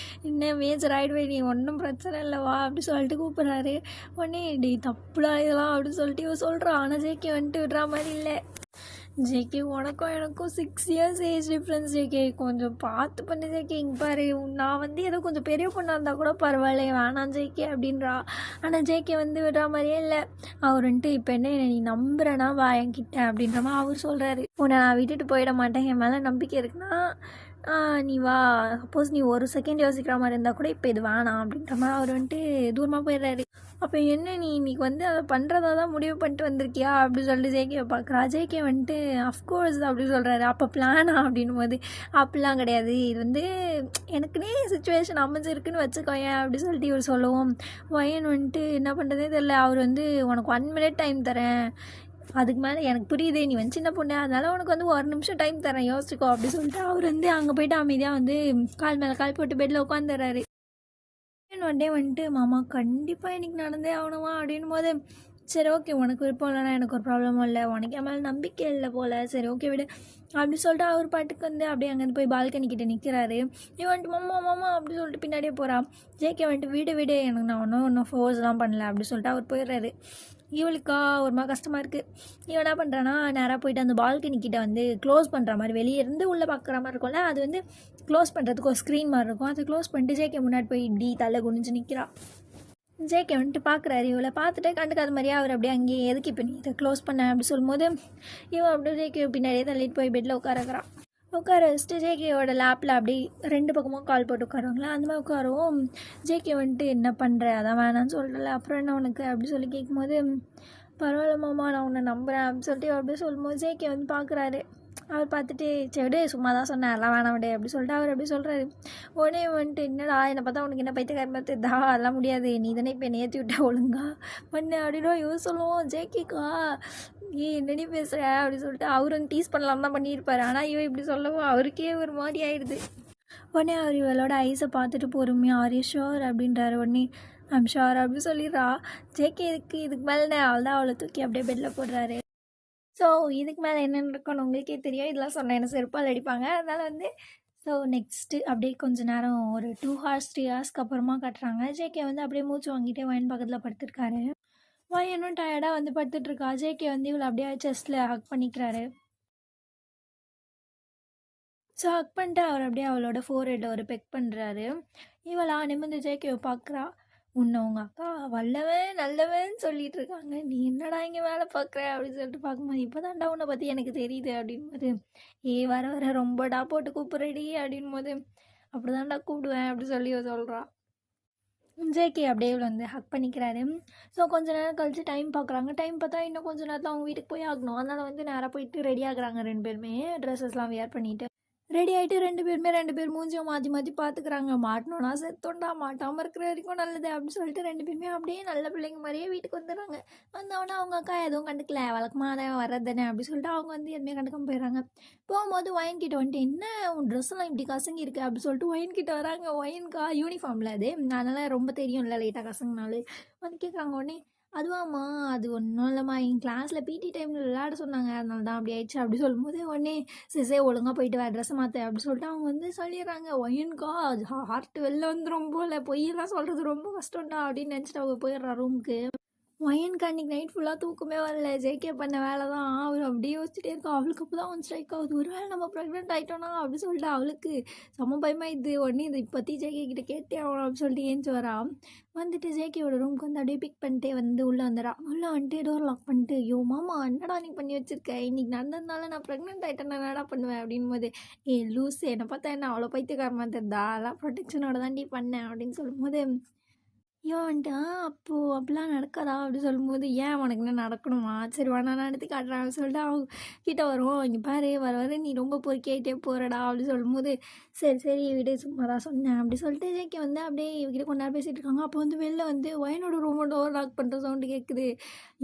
இன்னும் மேஜர் ஆகிடுவே, நீ ஒன்றும் பிரச்சனை இல்லைவா அப்படி சொல்லிட்டு கூப்பிட்றாரு. உடனே டே தப்புடா இதெல்லாம் அப்படின்னு சொல்லிட்டு இவன் சொல்கிறான். ஆனால் ஜேகே வந்துட்டு விடுற மாதிரி இல்லை. ஜேகே உனக்கும் எனக்கும் 6 years ஏஜ் டிஃப்ரென்ஸ். ஜேகே கொஞ்சம் பார்த்து பண்ணு ஜேகே. இங்கே பாரு நான் வந்து ஏதோ கொஞ்சம் பெரிய பொண்ணாக இருந்தால் கூட பரவாயில்ல வேணாம் ஜேகே அப்படின்றா. ஆனால் ஜேகே வந்து விடுற மாதிரியே இல்லை. அவர் வந்துட்டு இப்போ என்ன நீ நம்புறேன்னா வா என்கிட்ட அப்படின்ற மாதிரி அவர் சொல்கிறாரு. உன்னை நான் விட்டுட்டு போயிட மாட்டேன், என் மேலே நம்பிக்கை இருக்குன்னா நீ வா. சப்போஸ் நீ ஒரு செகண்ட் யோசிக்கிற மாதிரி இருந்தால் கூட இப்போ இது வேணாம் அப்படின்ற மாதிரி அவர் வந்துட்டு தூரமாக போயிடுறாரு. அப்போ என்ன நீ இன்றைக்கி வந்து அதை பண்ணுறதா தான் முடிவு பண்ணிட்டு வந்திருக்கியா அப்படி சொல்லிட்டு ஜேகேவை பார்க்குறா. ஜேகே வந்துட்டு அஃப்கோர்ஸ் அப்படி சொல்கிறாரு. அப்போ பிளானா அப்படின்னும் போது அப்படிலாம் கிடையாது, இது வந்து எனக்குன்னே சுச்சுவேஷன் அமைஞ்சிருக்குன்னு வச்சுக்கோயேன் அப்படி சொல்லிட்டு இவர் சொல்லவும் ஒயன் வந்துட்டு என்ன பண்ணுறதே தெரில. அவர் வந்து உனக்கு 1 minute டைம் தரேன், அதுக்கு மேலே எனக்கு புரியுது நீ வந்து சின்ன பொண்ணு, அதனால் உனக்கு வந்து 1 நிமிஷம் டைம் தரேன் யோசிச்சுக்கோ அப்படி சொல்லிட்டு அவர் வந்து அங்கே போய்ட்டு அமைதியாக வந்து கால் மேலே கால் போட்டு பெட்டில் உட்காந்துடுறாரு. ஒன் டே வந்துட்டு மாமா கண்டிப்பாக இன்றைக்கி நடந்தே ஆகணுமா அப்படின்னும் போது சரி ஓகே உனக்கு விருப்பம் இல்லைனா எனக்கு ஒரு ப்ராப்ளமும் இல்லை உனக்கு என் மேலே நம்பிக்கை இல்லை போல் சரி ஓகே விடு அப்படி சொல்லிட்டு அவர் பாட்டுக்கு வந்து அப்படியே அங்கேருந்து போய் பால்கனி கிட்ட நிற்கிறாரு. இவன் வந்துட்டு மாமா மாமா அப்படி சொல்லிட்டு பின்னாடியே போகிறான். ஜேகே வந்துட்டு வீடு வீடு எனக்கு நான் ஒன்றும் ஃபோர்ஸ்லாம் பண்ணல அப்படி சொல்லிட்டு அவர் போயிடுறாரு. இவளுக்கா ஒரு மாதிரி கஷ்டமாக இருக்குது. இவன் என்ன பண்ணுறான்னா நேராக போயிட்டு அந்த பால்கனி கிட்ட வந்து க்ளோஸ் பண்ணுற மாதிரி வெளியே இருந்து உள்ளே பார்க்குற மாதிரி இருக்கும்ல, அது வந்து க்ளோஸ் பண்ணுறதுக்கு ஒரு ஸ்க்ரீன் மாதிரி இருக்கும். அதை க்ளோஸ் பண்ணிட்டு ஜேகே முன்னாடி போய் இப்படி தலை குனிஞ்சு நிற்கிறான். ஜேகே வந்துட்டு பார்க்குறாரு. இவளை பார்த்துட்டு கண்டுக்காத மாதிரியே அவர் அப்படியே அங்கேயே எதுக்கு இப்போ நீ இதை க்ளோஸ் பண்ண அப்படி சொல்லும்போது இவன் அப்படியே ஜேகே பின்னாடியே தள்ளிட்டு போய் பெட்டில் உட்காரக்கிறான். உட்கார வச்சுட்டு ஜேகேயோட லேப்பில் அப்படி 2 பக்கமும் கால் போட்டு உட்காருவாங்களா, அந்த மாதிரி உட்காரவும் ஜேகே வந்துட்டு என்ன பண்ணுற அதான் வேணான்னு சொல்கிறல அப்புறம் என்ன உனக்கு அப்படி சொல்லி கேட்கும்போது பரவாயில்ல மாமா நான் உன்னை நம்புகிறேன் அப்படின்னு சொல்லிட்டு அப்படியே சொல்லும்போது ஜேகே வந்து பார்க்குறாரு. அவர் பார்த்துட்டு சரி சும்மா தான் சொன்னேன் அதெல்லாம் வேணாம் விட அப்படி சொல்லிட்டு அவர் அப்படி சொல்கிறாரு. உடனே வந்துட்டு என்னடா என்னை பார்த்தா உனக்கு என்ன பைத்தியக்காரமாக தெரியுதா அதெல்லாம் முடியாது நீ தானே இப்போ என்னை ஏற்றி விட்டா ஒழுங்கா பண்ணு அப்படின்னா இவன் சொல்லுவோம் ஜேகேக்கா என்னடி பேசுகிற அப்படி சொல்லிட்டு அவர் வந்து டீஸ் பண்ணலாம் தான் பண்ணியிருப்பார். ஆனால் இவன் இப்படி சொல்லவும் அவருக்கே ஒரு மாதிரி ஆயிடுது. உடனே அவர் இவளோட ஐஸை பார்த்துட்டு பொறுமையாக ஆர் யூ ஷோர் அப்படின்றாரு. உடனே ஐம் ஷோர் அப்படி சொல்லிடுறா. ஜேகே இதுக்கு மேலே அவள் தான் அவளை தூக்கி அப்படியே பெட்டில் போடுறாரு. ஸோ இதுக்கு மேலே என்னென்னு இருக்குன்னு உங்களுக்கே தெரியும். இதெல்லாம் சொன்னேன் என்ன செருப்பால் அடிப்பாங்க. அதனால் வந்து ஸோ நெக்ஸ்ட்டு அப்படியே கொஞ்சம் நேரம் ஒரு 2 hours 3 ஹவர்ஸ்க்கு அப்புறமா கட்டுறாங்க. ஜேகே வந்து அப்படியே மூச்சு வாங்கிட்டே வயன் பக்கத்தில் படுத்துருக்காரு. வயனும் டயர்டாக வந்து படுத்துட்ருக்கா. ஜேகே வந்து இவளை அப்படியே செஸ்ட்டில் ஹக் பண்ணிக்கிறாரு. ஸோ ஹக் பண்ணிட்டு அவர் அப்படியே அவளோட ஃபோர்ஹெட்டில் ஒரு பெக் பண்ணுறாரு. இவளா நிமிர்ந்து ஜேகேவை பார்க்குறா. உன்னை உங்கள் அக்கா வல்லவன் நல்லவன் சொல்லிட்டு இருக்காங்க நீ என்னடா இங்கே வேலை பார்க்குற அப்படின்னு சொல்லிட்டு பார்க்கும்போது இப்போ தான்டா உன்னை பற்றி எனக்கு தெரியுது அப்படின்போது வர வர ரொம்படா போட்டு கூப்பிட்றடி அப்படின்போது அப்படி தான்டா கூப்பிடுவேன் அப்படி சொல்லி சொல்கிறா. ஜேகே அப்படியே இவ்வளோ வந்து ஹக் பண்ணிக்கிறாரு. ஸோ கொஞ்ச நேரம் கழித்து டைம் பார்க்குறாங்க. டைம் பார்த்தா இன்னும் கொஞ்சம் நேரத்தில் அவங்க வீட்டுக்கு போய் ஆகணும். அதனால் வந்து நேராக போயிட்டு ரெடி ஆகுறாங்க 2 பேருமே ட்ரெஸ்ஸஸ்லாம் வியர் பண்ணிவிட்டு. ரெடி ஆகிட்டு 2 பேர் மூஞ்சியும் மாற்றி மாற்றி பார்த்துக்குறாங்க. மாட்டணும்னா செத்தோண்டா மாட்டாமல் இருக்கிற வரைக்கும் நல்லது அப்படின்னு சொல்லிட்டு 2 பேருமே அப்படியே நல்ல பிள்ளைங்க மாதிரியே வீட்டுக்கு வந்துடுறாங்க. வந்தவொடனே அவங்க அக்கா எதுவும் கண்டுக்கல வழக்கமாக வர்றது தானே அப்படி சொல்லிட்டு அவங்க வந்து எதுவுமே கண்டுக்காமல் போயிடுறாங்க. போகும்போது ஒயின் கிட்ட வந்துட்டு என்ன உன் ட்ரெஸ்ஸெல்லாம் இப்படி கசங்கி இருக்குது அப்படி சொல்லிட்டு ஒயின் கிட்ட வராங்க. ஒயின்கா யூனிஃபார்மில் அது அதனால் ரொம்ப தெரியும்ல லைட்டாக கசங்கினாலே வந்து கேட்குறாங்க. உடனே அதுவாம்மா அது ஒன்றும் இல்லைம்மா என் கிளாஸில் பிடி டைமில் விளையாட சொன்னாங்க அதனால தான் அப்படி ஆயிடுச்சு அப்படி சொல்லும்போது உடனே சிசே ஒழுங்காக போயிட்டு வேறு ட்ரெஸ்ஸை மாற்ற அப்படி சொல்லிட்டு அவங்க வந்து சொல்லிடுறாங்க. ஒயன்கா அது ஹார்ட் வெளில வந்துடும் போல் பொய்யெல்லாம் சொல்கிறது ரொம்ப கஷ்டம்டா அப்படின்னு நினச்சிட்டு அவங்க போயிடுறா ரூமுக்கு. ஒயனுக்கு அன்றைக்கி நைட் ஃபுல்லாக தூக்கமே வரல. ஜேகே பண்ண வேலை தான் அவர் அப்படியே யோசிச்சுட்டே இருக்கா. அவளுக்கு அப்போ தான் வந்து ஸ்ட்ரைக் ஆகுது. ஒரு வேளை நம்ம ப்ரெக்னென்ட் ஆகிட்டோன்னா அப்படி சொல்லிட்டு அவளுக்கு செம்ம பயமாக இது உடனே இது இப்போத்தி ஜேகே கிட்ட கேட்டே ஆகணும் அப்படின்னு சொல்லிட்டு ஏஞ்சி வரா. வந்துட்டு ஜேகேயோட ரூமுக்கு வந்து அப்படியே பிக் பண்ணிட்டே வந்து உள்ளே வந்துடா. உள்ளே வந்துட்டு டோர் லாக் பண்ணிட்டு ஐயோ மாமா என்னடா நீ பண்ணி வச்சிருக்க இன்றைக்கி நடந்ததுனால நான் ப்ரெக்னென்ட் ஆகிட்டேன் என்னடா பண்ணுவேன் அப்படின் போது லூஸ் என்னை பார்த்தா என்ன அவ்வளோ பைத்தியக்காரமாக தெரிதா அதெல்லாம் ப்ரொடெக்ஷனோட தாண்டி பண்ணேன் அப்படின்னு சொல்லும்போது இவன் வந்துட்டு அப்போது அப்படிலாம் நடக்காதா அப்படி சொல்லும்போது ஏன் உனக்கு என்ன நடக்கணுமா சரி நான் நடத்தி காட்டுறேன் அப்படின்னு சொல்லிட்டு அவங்க கிட்ட வருவோம். இங்கே பாரு வர வர நீ ரொம்ப பொறுக்கிட்டே போகிறடா அப்படி சொல்லும்போது சரி சரி விட சும்மா தான் சொன்னேன் அப்படி சொல்லிட்டு ஜேகே வந்து அப்படியே இவகிட்ட கொஞ்ச நேரம் பேசிகிட்டு இருக்காங்க. அப்போ வந்து வெளில வந்து வயனோட ரூமோட டோர் லாக் பண்ணுற சவுண்டு கேட்குது.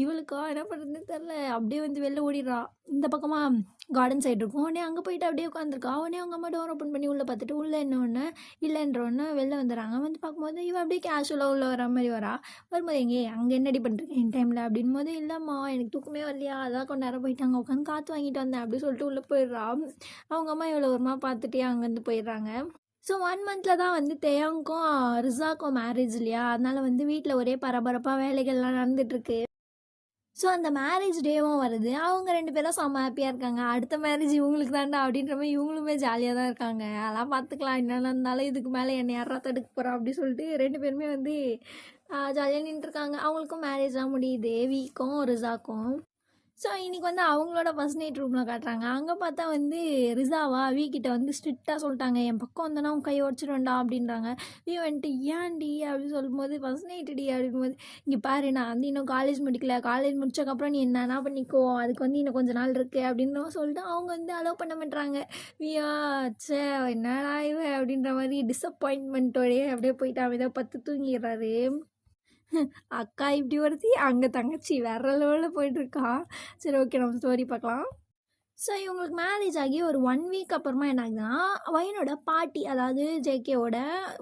இவளுக்கா என்ன பண்ணுறதுன்னு தெரில அப்படியே வந்து வெளில ஓடிடுறா. இந்த பக்கமாக கார்டன் சைடு இருக்கும். உடனே அங்கே போயிட்டு அப்படியே உட்காந்துருக்கா. உடனே அவங்க அம்மா டோர் ஓப்பன் பண்ணி உள்ளே பார்த்துட்டு உள்ளே என்ன ஒன்று இல்லைன்றொன்னு வெளில வந்துடுறாங்க. வந்து பார்க்கும்போது இவன் அப்படியே கேஷுவலாக உள்ளே வர மாதிரி வரா. வரும்போது அங்கே என்னடி பண்ணுறேன் என் டைமில் அப்படின் போது இல்லைம்மா எனக்கு தூக்கமே வரலையா அதான் கொஞ்ச நேரம் போயிட்டாங்க உட்காந்து காற்று வாங்கிட்டு வந்தேன் அப்படி சொல்லிட்டு உள்ளே போயிடுறா. அவங்க அம்மா இவ்வளோ ஒருமா பார்த்துட்டே அங்கேருந்து போயிடுறாங்க. ஸோ 1 monthல தான் வந்து தேயாங்க்கும் ரிசாக்கும் மேரேஜ் இல்லையா அதனால் வந்து வீட்டில் ஒரே பரபரப்பாக வேலைகள்லாம் நடந்துகிட்ருக்கு. ஸோ அந்த மேரேஜ் டேவும் வருது. அவங்க 2 பேரும் செம்ம ஹாப்பியாக இருக்காங்க. அடுத்த மேரேஜ் இவங்களுக்கு தாண்டா அப்படின்ற மாதிரி இவங்களுமே ஜாலியாக தான் இருக்காங்க. அதெல்லாம் பார்த்துக்கலாம் என்னென்ன இருந்தாலும் இதுக்கு மேலே என்னை யாரா தடுக்க போகிறோம் அப்படி சொல்லிட்டு 2 பேருமே வந்து ஜாலியாக நின்றுருக்காங்க. அவங்களுக்கும் மேரேஜ்லாம் முடியுது வீக்கும் ரிசாக்கும். ஸோ இன்றைக்கி வந்து அவங்களோட ஃபஸ்ட் நைட் ரூமில் காட்டுறாங்க. அங்கே பார்த்தா வந்து ரிசாவா வீக்கிட்ட வந்து ஸ்ட்ரிக்டாக சொல்லிட்டாங்க என் பக்கம் வந்தோன்னா உன் கை உடச்சிடும்டா அப்படின்றாங்க. வந்துட்டு ஏன்டி அப்படின்னு சொல்லும்போது ஃபஸ்ட் நைட்டுடி அப்படின்போது இங்கே பாரு நான் வந்து இன்னும் காலேஜ் முடிக்கல காலேஜ் முடிச்சக்கப்புறம் நீ என்னன்னா பண்ணிக்கோ அதுக்கு வந்து இன்னும் கொஞ்சம் நாள் இருக்குது அப்படின்னு சொல்லிட்டு அவங்க வந்து அலோவ் பண்ண மாட்டுறாங்க. வியா சே என்னடா இவ அப்படின்ற மாதிரி டிஸப்பாயின்மெண்ட்டோடையே அப்படியே போயிட்டு அவன் இதை பத்து தூங்கிடுறாரு. அக்கா இப்படி ஒருத்தி அங்கே தங்கச்சி வேற லெவலில் போயிட்டுருக்கா. சரி ஓகே நம்ம ஸ்டோரி பார்க்கலாம். ஸோ இவங்களுக்கு மேரேஜ் ஆகி ஒரு 1 வீக் அப்புறமா என்ன ஆகுதுன்னா, வயனோட பாட்டி, அதாவது ஜேகேவோட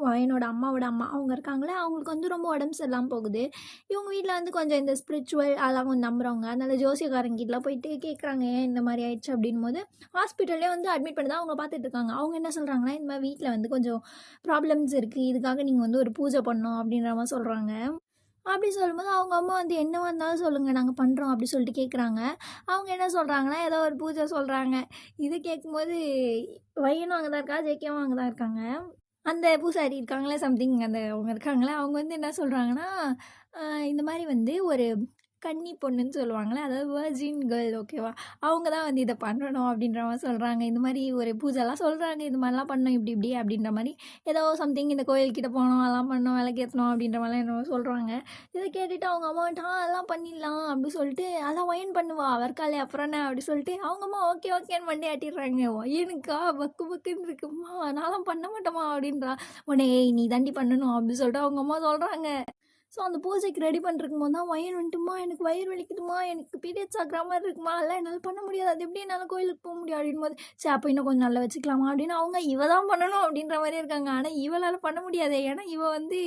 வயனோட அம்மாவோட அம்மா அவங்க இருக்காங்களே, அவங்களுக்கு வந்து ரொம்ப உடம்பு சரியில்லாமல் போகுது. இவங்க வீட்டில் வந்து கொஞ்சம் இந்த ஸ்பிரிச்சுவல் அதெல்லாம் கொஞ்சம் நம்புறவங்க. அதனால ஜோசியக்காரங்கிட்டலாம் போயிட்டு கேட்குறாங்க, ஏன் இந்த மாதிரி ஆயிடுச்சு அப்படின்போது, ஹாஸ்பிட்டல்லே வந்து அட்மிட் பண்ணி தான் அவங்க பார்த்துட்டு இருக்காங்க. அவங்க என்ன சொல்கிறாங்கன்னா, இந்த மாதிரி வீட்டில் வந்து கொஞ்சம் ப்ராப்ளம்ஸ் இருக்குது, இதுக்காக நீங்கள் வந்து ஒரு பூஜை பண்ணணும் அப்படின்ற மாதிரி சொல்கிறாங்க. அப்படி சொல்லும்போது அவங்க அம்மா வந்து என்னவா இருந்தாலும் சொல்லுங்கள், நாங்கள் பண்ணுறோம் அப்படி சொல்லிட்டு கேட்குறாங்க. அவங்க என்ன சொல்கிறாங்கன்னா, ஏதோ ஒரு பூஜை சொல்கிறாங்க. இது கேட்கும்போது வயனும் அங்கே தான் இருக்கா, ஜேகேவும் அங்கே தான் இருக்காங்க. அந்த பூசாரி இருக்காங்களே, சம்திங் அந்த அவங்க இருக்காங்களே, அவங்க வந்து என்ன சொல்கிறாங்கன்னா, இந்த மாதிரி வந்து ஒரு கன்னி பொண்ணுன்னு சொல்லுவாங்களே, அதாவது வர்ஜின் கேர்ள், ஓகேவா, அவங்க தான் வந்து இதை பண்ணணும் அப்படின்ற மாதிரி சொல்கிறாங்க. இந்த மாதிரி ஒரு பூஜைலாம் சொல்கிறாங்க, இது மாதிரிலாம் பண்ணணும் இப்படி இப்படி அப்படின்ற மாதிரி, ஏதோ சம்திங் இந்த கோயில்கிட்ட போகணும், அதெல்லாம் பண்ணணும், விளக்கேற்றணும் அப்படின்ற மாதிரிலாம் என்னவோ சொல்கிறாங்க. இதை கேட்டுட்டு அவங்க அம்மா வந்துட்டு அதெல்லாம் பண்ணிடலாம் அப்படி சொல்லிட்டு, அதெல்லாம் ஒயன் பண்ணுவா அவர்காலே அப்புறம் என்ன அப்படி சொல்லிட்டு அவங்க அம்மா ஓகே ஓகேன்னு மண்டே ஆட்டிடுறாங்க. ஒயனுக்கா பக்கு பக்குன்னு இருக்குமா, நான்லாம் பண்ண மாட்டோமா அப்படின்றா. உடனே ஏய் நீ தாண்டி பண்ணணும் அப்படி சொல்லிட்டு அவங்க அம்மா சொல்கிறாங்க. ஸோ அந்த பூஜைக்கு ரெடி பண்ணிருக்கும் போது தான் வயன் வந்துட்டுமா, எனக்கு வயிறு வலிக்குதுமா, எனக்கு பீரியட்ஸ் ஆகிற மாதிரி இருக்குமா, அதெல்லாம் என்னால் பண்ண முடியாது, அது எப்படி என்னால் கோயிலுக்கு போக முடியும் அப்படின் போது, சரி அப்போ இன்னும் கொஞ்சம் நல்லா வச்சுக்கலாமா அப்படின்னு அவங்க இவ தான் பண்ணணும் அப்படின்ற மாதிரி இருக்காங்க. ஆனால் இவளால் பண்ண முடியாது, ஏன்னா இவ வந்து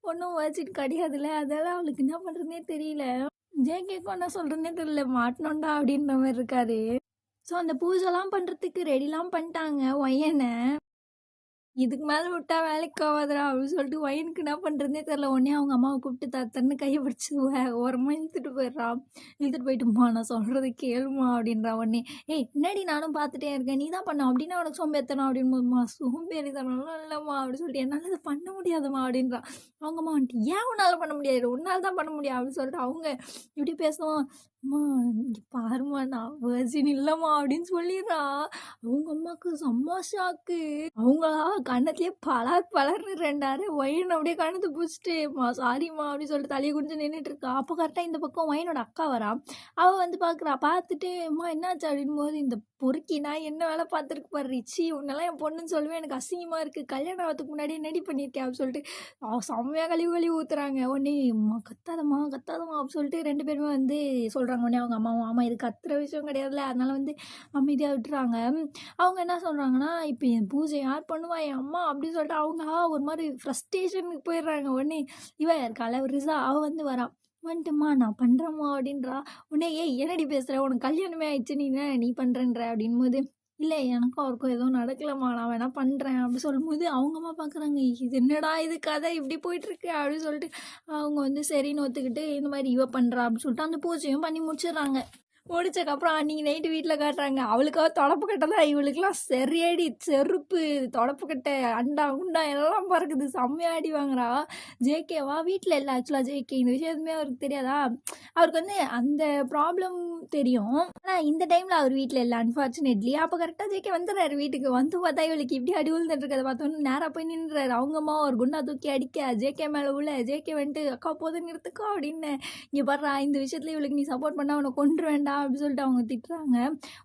ஒன்றும் வச்சுட்டு கிடையாதுல்ல, அதெல்லாம் அவளுக்கு என்ன பண்ணுறதுனே தெரியல. ஜேகேக்கும் என்ன சொல்கிறதுனே தெரியல, மாட்டணும்டா அப்படின்ற மாதிரி இருக்காரு. ஸோ அந்த பூஜைலாம் பண்ணுறதுக்கு ரெடிலாம் பண்ணிட்டாங்க ஒயனை. இதுக்கு மேலே விட்டா வேலைக்கு ஆகாதுடா அப்படின்னு சொல்லிட்டு ஒயனுக்கு என்ன பண்ணுறதுனே தெரில. உடனே அவங்க அம்மாவை கூப்பிட்டு தன்னு கையை பிடிச்சி ஓரமாக இழுத்துட்டு போயிடுறான். இழுத்துட்டு போயிட்டுமா நான் சொல்கிறது கேளுமா அப்படின்றா. உடனே ஏய் என்னடி நானும் பார்த்துட்டே இருக்கேன், நீ தான் பண்ண அப்படின்னா உனக்கு சோம்பேத்தனம் அப்படின்னு போதுமா, சோம்பேறி தரணும் இல்லைம்மா அப்படின்னு சொல்லிட்டு என்னால் இதை பண்ண முடியாதுமா அப்படின்றா. அவங்க அம்மா வந்துட்டு ஏன் உன்னால் பண்ண முடியாது, உன்னால் தான் பண்ண முடியும் அப்படின்னு சொல்லிட்டு அவங்க இப்படி பேசுவோம். அம்மா இங்கே பாருமா நான் வர்ஜின் இல்லைம்மா அப்படின்னு சொல்லிடுறா. அவங்க அம்மாவுக்கு செம்ம ஷாக்கு. அவங்களா கண்ணத்துலேயே பலர்னு 2 ஒயின் அப்படியே கண்ணத்தை பிடிச்சிட்டு சாரிம்மா அப்படின்னு சொல்லிட்டு தலையை குடிஞ்சு நின்றுட்டு இருக்கா. அப்போ கரெக்டாக இந்த பக்கம் ஒயினோட அக்கா வரா. அவள் வந்து பார்க்குறா. பார்த்துட்டு அம்மா என்னாச்சு அப்படின் போது, இந்த பொறுக்கி நான் என்ன வேலை பார்த்துருக்கு பாரு ரிச்சி, உன்னெல்லாம் என் பொண்ணுன்னு சொல்லுவேன், எனக்கு அசிங்கமாக இருக்குது, கல்யாணம் ஆகிறதுக்கு முன்னாடியே நடி பண்ணியிருக்கேன் அப்படின்னு சொல்லிட்டு செம்மையாக கழுவி ஊற்றுறாங்க. உடனே அம்மா கத்தாதம்மா கத்தாதம்மா அப்படின்னு சொல்லிட்டு 2 பேருமே வந்து சொல்கிறாங்க. உடனே அவங்க அம்மாவும் ஆமாம் இது கத்துற விஷயம் கிடையாதுல்ல, அதனால வந்து அமைதியாக விட்டுறாங்க. அவங்க என்ன சொல்கிறாங்கன்னா, இப்போ என் பூஜை யார் பண்ணுவா, என் அம்மா அப்படின்னு சொல்லிட்டு அவங்க ஒரு மாதிரி ஃப்ரஸ்ட்ரேஷனுக்கு போயிடுறாங்க. உடனே இவ இருக்கால ரிசா, அவள் வந்து வரா. வந்துட்டுமா நான் பண்ணுறேம்மா அப்படின்றா. உடனே ஏய் என்னடி பேசுகிற, உனக்கு கல்யாணமே ஆயிடுச்சு, நீ பண்ணுறன்ற அப்படின்போது, இல்லை எனக்கும் அவருக்கும் எதுவும் நடக்கலம்மா, நான் வேணா பண்ணுறேன் அப்படி சொல்லும்போது அவங்க அம்மா பார்க்குறாங்க, இது என்னடா இது கதை இப்படி போயிட்டுருக்கு அப்படின்னு சொல்லிட்டு அவங்க வந்து சரின்னு ஒத்துக்கிட்டு இந்த மாதிரி இவ பண்ணுறா அப்படின்னு சொல்லிட்டு அந்த பூஜையும் பண்ணி முடிச்சிடுறாங்க. முடிச்சதுக்கப்புறம் அன்றைக்கி நைட்டு வீட்டில் காட்டுறாங்க. அவளுக்காக தொடப்பு கட்டை தான், இவளுக்கெல்லாம் சரியாடி செருப்பு தொடப்பு கட்டை அண்டா உண்டா எல்லாம் பறக்குது, செம்மையாக அடி வாங்குறா. ஜேகேவா வீட்டில் இல்லை, ஆக்சுவலாக ஜேகே இந்த விஷயம் எதுவுமே அவருக்கு தெரியாதா. அவருக்கு வந்து அந்த ப்ராப்ளம் தெரியும், ஆனால் இந்த டைமில் அவர் வீட்டில் இல்லை அன்ஃபார்ச்சுனேட்லி. அப்போ கரெக்டாக ஜேகே வந்துடுறாரு வீட்டுக்கு. வந்து பார்த்தா இவளுக்கு இப்படி அடி விழுந்துட்டு இருக்கிறத பார்த்தோன்னு நேராக போய் நின்றுறாரு. அவங்க அம்மா ஒரு குண்டா தூக்கி அடிக்க ஜேகே மேலே உள்ள ஜேகே வந்துட்டு அக்கா போதும் நிறுத்துக்கோ அப்படின்னு, இங்கே பாடுறா இந்த விஷயத்துல இவளுக்கு நீ சப்போர்ட் பண்ணால் அவனை கொன்று வேண்டாம் அப்படின்னு சொல்லிட்டு அவங்க திட்டுறாங்க.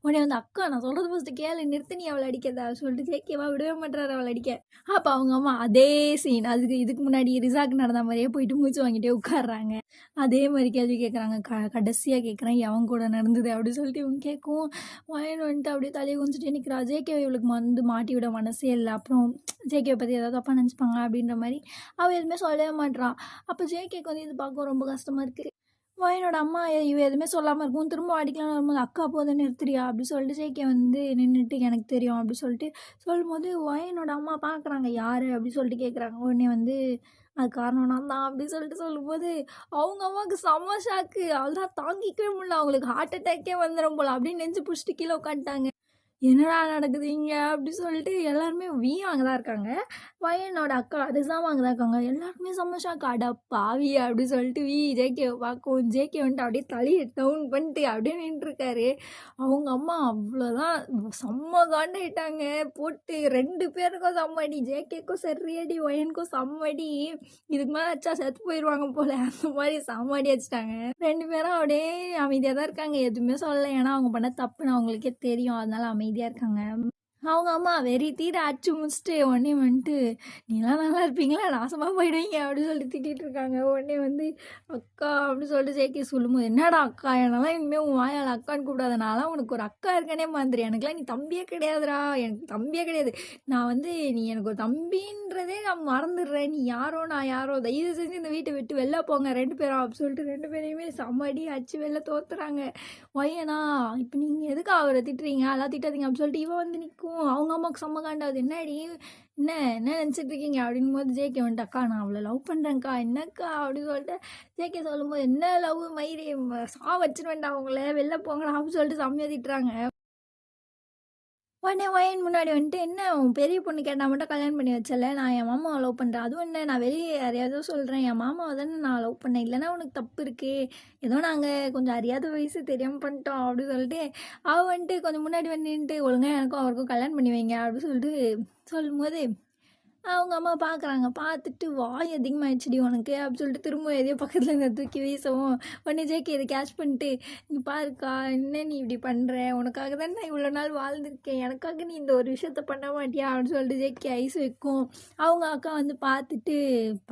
உடனே வந்து அக்கா நான் சொல்கிறது ஃபஸ்ட்டு கேளு, நிறுத்தி நீ அவளை அடிக்கிறதா சொல்லிட்டு ஜேகேவா விடவே மாட்டுறாரு அவளை அடிக்க. அப்போ அவங்க அம்மா அதே சீன், இதுக்கு முன்னாடி ரிசாக்கு நடந்த மாதிரியே போயிட்டு மூச்சு வாங்கிட்டே உட்காடுறாங்க. அதே மாதிரி கேள்வி கேட்குறாங்க. கடைசியாக கேட்குறேன் எவன் கூட நடந்தது அப்படின்னு சொல்லிட்டு இவங்க கேட்கும். வயன் வந்துட்டு அப்படியே தலையை குஞ்சிட்டே நிற்கிறா. ஜேகே இவளுக்கு வந்து மாட்டி விட மனசே இல்லை. அப்புறம் ஜேகேவை பற்றி ஏதாவது தப்பாக நினச்சிப்பாங்க அப்படின்ற மாதிரி அவள் எதுவுமே சொல்லவே மாட்றான். அப்போ ஜேகேக்கு வந்து இது பார்க்க ரொம்ப கஷ்டமாக இருக்குது. வயனோட அம்மா இவ எதுவுமே சொல்லாமல் இருக்கும். திரும்ப அடிக்கலாம் வரும்போது அக்கா போதும் நிறுத்துறியா அப்படி சொல்லிட்டு ஜேகே வந்து நின்றுட்டு எனக்கு தெரியும் அப்படி சொல்லிட்டு சொல்லும்போது வயனோட அம்மா பார்க்குறாங்க யார் அப்படி சொல்லிட்டு கேட்குறாங்க. உடனே வந்து அது காரணம் நான் தான் அப்படி சொல்லிட்டு சொல்லும்போது அவங்க அம்மாவுக்கு செம்ம ஷாக்கு. அவள் தான் தாங்கிக்கவே முடியல, அவங்களுக்கு ஹார்ட் அட்டாக்கே வந்துடும் போல் அப்படின்னு நெஞ்சு பிடிச்சிட்டு கீழே உட்காந்துட்டாங்க. என்னடா நடக்குது இங்கே அப்படி சொல்லிட்டு எல்லாருமே அங்கே தான் இருக்காங்க. வயனோட அக்கா ரிசாவும் அங்கே தான் இருக்காங்க. எல்லாருமே செம்ம ஷாக். அடா பாவி அப்படி சொல்லிட்டு ஜேகேவை பார்க்கவும் ஜேகே வந்துட்டு அப்படியே தலையை டவுன் பண்ணிட்டு அப்படியே நின்றுருக்காரு. அவங்க அம்மா அவ்வளோதான் செம்ம காண்டாயிட்டாங்க. போட்டு 2 பேருக்கும் செம்மடி, ஜேகேக்கும் சரியடி வயனுக்கும் செம்மடி. இதுக்கு மேலே அச்சா செத்து போயிடுவாங்க போல், அந்த மாதிரி செம்மடி வச்சுட்டாங்க. 2 பேரும் அப்படியே அமைதியாக தான் இருக்காங்க, எதுவுமே சொல்லலை. ஏன்னா அவங்க பண்ண தப்புன்னு அவங்களுக்கே தெரியும், அதனால அமைதியாக இருக்காங்க. அவங்க அம்மா வெறி தீர அடிச்சு முடிச்சுட்டு உடனே வந்துட்டு நீலாம் நல்லா இருப்பீங்களா நாசமாக போயிடுவீங்க அப்படின்னு சொல்லிட்டு திட்டிகிட்டு இருக்காங்க. உடனே வந்து அக்கா அப்படின்னு சொல்லிட்டு ஜேகே சொல்லும்போது என்னடா அக்கா என்னெல்லாம் இனிமேல் உன் வாயால் அக்கான்னு கூப்பிடாத, நான்லாம் உனக்கு ஒரு அக்கா இருக்கனே மாதிரி, எனக்குலாம் நீ தம்பியே கிடையாதுடா, எனக்கு தம்பியே கிடையாது, நான் வந்து நீ எனக்கு ஒரு தம்பின்றதே நான் மறந்துடுறேன், நீ யாரோ நான் யாரோ, தயவு செஞ்சு இந்த வீட்டை விட்டு வெளில போங்க 2 பேரும் அப்படின்னு சொல்லிட்டு 2 பேரையுமே செம்மடி அடிச்சு வெளில தோத்துறாங்க. ஒய்யனா இப்போ நீங்கள் எதுக்கு அவரை திட்டுறீங்க, அதெல்லாம் திட்டாதீங்க அப்படின்னு சொல்லிட்டு இவன் வந்து நிற்கும். அவங்க அம்மாவுக்கு செம்ம காண்டாவது, என்னடி என்ன என்ன நினச்சிட்டு இருக்கீங்க அப்படின் போது ஜேகே வந்துட்டு அக்கா நான் அவளை லவ் பண்ணுறேன்க்கா என்னக்கா அப்படின்னு சொல்லிட்டு ஜேகே சொல்லும்போது என்ன லவ் மயிரி வச்சிருவேன்டா அவங்கள வெளில போங்கடா அப்படின்னு சொல்லிட்டு செம்மையாக திட்டுறாங்க. உடனே ஒயன் முன்னாடி வந்துட்டு என்ன உன் பெரிய பொண்ணு கேட்டால் மட்டும் கல்யாணம் பண்ணி வச்சல, நான் என் மாமாவை லவ் பண்ணுறேன், அதுவும் என்ன நான் வெளியே யாரையாவது சொல்கிறேன், என் மாமாவை தானே நான் லவ் பண்ணேன், இல்லைன்னா உனக்கு தப்பு இருக்குது, ஏதோ நாங்கள் கொஞ்சம் அறியாத வயசு தெரியாமல் பண்ணிட்டோம் அப்படின்னு சொல்லிட்டு அவள் வந்துட்டு கொஞ்சம் முன்னாடி வந்துட்டு ஒழுங்காக எனக்கும் அவருக்கும் கல்யாணம் பண்ணி வைங்க அப்படின்னு சொல்லிட்டு சொல்லும்போது அவங்க அம்மா பார்க்குறாங்க. பார்த்துட்டு வாய் அதிகமாகிடுச்சுடி உனக்கு அப்படின்னு சொல்லிட்டு திரும்ப எதையோ பக்கத்தில் இருந்து தூக்கி வீசவும் உடனே ஜேகே இதை கேட்ச் பண்ணிட்டு நீ பாருக்கா என்ன நீ இப்படி பண்ணுற, உனக்காக தான் நான் இவ்வளோ நாள் வாழ்ந்திருக்கேன், எனக்காக நீ இந்த ஒரு விஷயத்த பண்ண மாட்டியா அப்படின்னு சொல்லிட்டு ஜேகே ஐஸ் வைக்கும். அவங்க அக்கா வந்து பார்த்துட்டு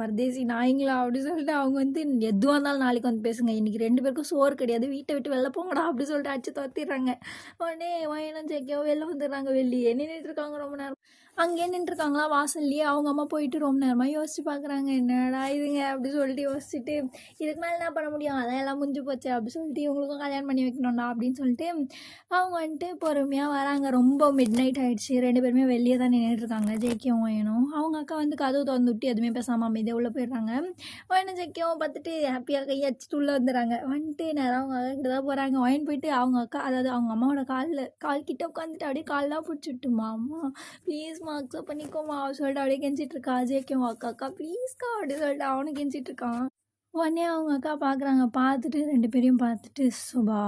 பரதேசி நாய்ங்களா அப்படின்னு சொல்லிட்டு அவங்க வந்து எதுவாக இருந்தாலும் நாளைக்கு வந்து பேசுங்க, இன்றைக்கி 2 பேருக்கும் சோறு கிடையாது, வீட்டை விட்டு வெளில போங்கடா அப்படின்னு சொல்லிட்டு அடிச்சு துரத்திடுறாங்க. உடனே வயனும் ஜேகேவோ வெளில வந்துடுறாங்க. வெளியே நின்றுட்டு இருக்காங்க ரொம்ப நேரம். அங்கேயே நின்றுருக்காங்களா வாசல்லையே. அவங்க அம்மா போயிட்டு ரொம்ப நேரமாக யோசிச்சு பார்க்குறாங்க, என்னடா இதுங்க அப்படி சொல்லிட்டு யோசிச்சுட்டு இதுக்கு மேலே என்ன பண்ண முடியும், அதான் எல்லாம் முடிஞ்சு போச்சு அப்படி சொல்லிட்டு இவங்களுக்கும் கல்யாணம் பண்ணி வைக்கணும்டா அப்படின்னு சொல்லிட்டு அவங்க வந்துட்டு பொறுமையாக வராங்க. ரொம்ப மிட் நைட் ஆகிடுச்சு. 2 பேருமே வெளியே தான் நின்றுட்டுருக்காங்க, ஜேகேவும் வயனும். அவங்க அக்கா வந்து கதவு திறந்து விட்டு எதுவுமே பேசாமல் அமைதியாக உள்ளே போயிடுறாங்க. வயனும் ஜேகேவும் பார்த்துட்டு ஹாப்பியாக கையடிச்சிட்டு உள்ளே வந்துடுறாங்க. வந்துட்டு நேரம் அவங்க அக்கா கிட்ட தான் போகிறாங்க. வயன் போயிட்டு அவங்க அக்கா அதாவது அவங்க அம்மாவோட கால் கிட்ட உட்காந்துட்டு அப்படியே கால்லாம் பிடிச்சிட்டுமா அம்மா ப்ளீஸ்மா அக்செப்ட் பண்ணிக்கோமா சொல்லிட்டு அப்படியே கெஞ்சிட்டு இருக்கா. அஜய்க்கும் அக்கா ப்ளீஸ்க்கா அப்படின்னு சொல்லிட்டு அவனும் கெஞ்சிட்டு இருக்கான். உடனே அவங்க அக்கா பார்க்குறாங்க. பார்த்துட்டு 2 பேரையும் பார்த்துட்டு சுபா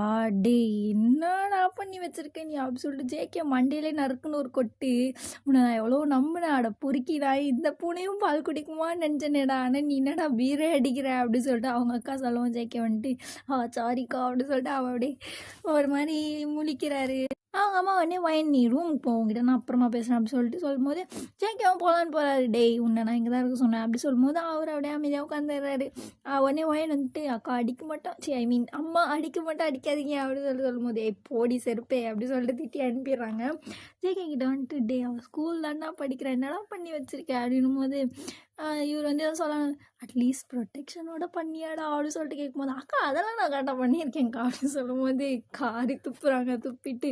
டே என்னடா பண்ணி வச்சிருக்கேன் நீ அப்படி சொல்லிட்டு ஜேகே மண்டையிலே நறுக்குன்னு ஒரு கொட்டு. உன்னை நான் எவ்வளோ நம்பினேன், அட பொறுக்கிடா, இந்த பூனையும் பால் குடிக்குமான்னு நினச்சேனேடா, ஆனால் நீ என்னடா பீரே அடிக்கிற அப்படின்னு சொல்லிட்டு அவங்க அக்கா சொல்லுவோம். ஜேகே வந்துட்டு சாரிக்கா அப்படின்னு சொல்லிட்டு அவள் அப்படியே ஒரு மாதிரி முழிக்கிறாரு. அவங்க அம்மா உடனே வயன் நீ ரூமுக்கு போ, உங்ககிட்ட நான் அப்புறமா பேசுகிறேன் அப்படி சொல்லிட்டு சொல்லும்போது ஜேகேவும் போகலான்னு போகிறாரு. டேய் உன்னை நான் இங்கே தான் இருக்க சொன்னேன் அப்படி சொல்லும்போது அவர் அப்படியே அமைதியாக உட்காந்துடுறாரு. உடனே வயன் வந்துட்டு அக்கா அடிக்க மாட்டோம், ஐ மீன் அம்மா அடிக்க மாட்டோம் அடிக்காதீங்க அப்படின்னு சொல்லிட்டு சொல்லும்போது போடி செருப்பே அப்படி சொல்லிட்டு திட்டி அனுப்பிடுறாங்க. ஜேகே கிட்ட வந்துட்டு டே அவள் ஸ்கூல் தானே படிக்கிறேன், என்னடா பண்ணி வச்சிருக்கேன் அப்படின்னும் போது இவர் வந்து எதாவது சொல்லலாம், அட்லீஸ்ட் ப்ரொடெக்ஷனோட பண்ணியாடா அப்படின்னு சொல்லிட்டு கேட்கும்போது அக்கா அதெல்லாம் நான் கரெக்டாக பண்ணியிருக்கேன்க்கா அப்படின்னு சொல்லும்போது காரி துப்புறாங்க. துப்பிட்டு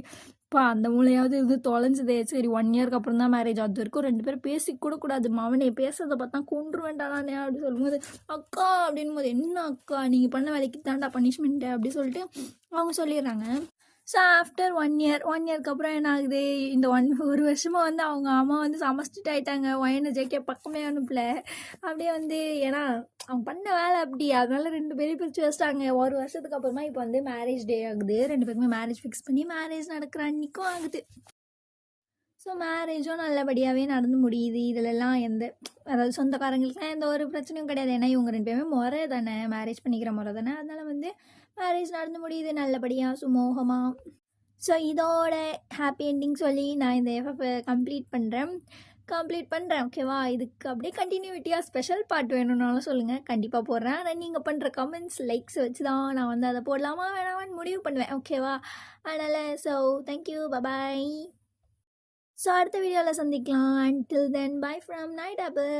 அந்த மூலையாவது இது தொலைஞ்சுதே, சரி 1 இயருக்கு அப்புறம் தான் மேரேஜ், அது வரைக்கும் 2 பேரும் பேசிக்கூட கூடாது, மவனே பேசுறதை பார்த்தா கொன்று வேண்டானே அப்படின்னு சொல்லும்போது அக்கா அப்படின் போது என்ன அக்கா நீங்கள் பண்ண வேலைக்கு தாண்டா பனிஷ்மெண்ட்டு அப்படி சொல்லிட்டு அவங்க சொல்லிடுறாங்க. ஸோ ஆஃப்டர் 1 இயருக்கு அப்புறம் என்ன ஆகுது, இந்த ஒரு வருஷமாக வந்து அவங்க அம்மா வந்து சமஸ்டிட் ஆகிட்டாங்க. ஒயனை ஜேகே பக்கமே அனுப்பல. அப்படியே வந்து ஏன்னா அவங்க பண்ண வேலை அப்படி, அதனால 2 பேரையும் பிரித்து வச்சிட்டாங்க. ஒரு வருஷத்துக்கு அப்புறமா இப்போ வந்து மேரேஜ் டே ஆகுது. 2 பேருக்குமே மேரேஜ் ஃபிக்ஸ் பண்ணி மேரேஜ் நடக்கிற அன்றைக்கும் ஆகுது. ஸோ மேரேஜும் நல்லபடியாகவே நடந்து முடியுது. இதிலெல்லாம் அதாவது சொந்தக்காரங்களுக்குலாம் எந்த ஒரு பிரச்சனையும் கிடையாது. ஏன்னா இவங்க 2 பேருமே முறை தானே, மேரேஜ் பண்ணிக்கிற முறை தானே, அதனால் வந்து மேரேஜ் நடந்து முடியுது நல்லபடியாக சுமூகமாக. ஸோ இதோட ஹாப்பி என்டிங் சொல்லி நான் இந்த எஃப்எஃப் கம்ப்ளீட் பண்ணுறேன் ஓகேவா. இதுக்கு அப்படியே கண்டினியூட்டியாக ஸ்பெஷல் பார்ட் வேணும்னாலும் சொல்லுங்கள், கண்டிப்பாக போடுறேன். ஆனால் நீங்கள் பண்ணுற கமெண்ட்ஸ் லைக்ஸ் வச்சு தான் நான் வந்து அதை போடலாமா வேணாமான்னு முடிவு பண்ணுவேன் ஓகேவா. அதனால் ஸோ தேங்க்யூ பபாய். ஸோ அடுத்த வீடியோவில் சந்திக்கலாம். Until then by from night apple.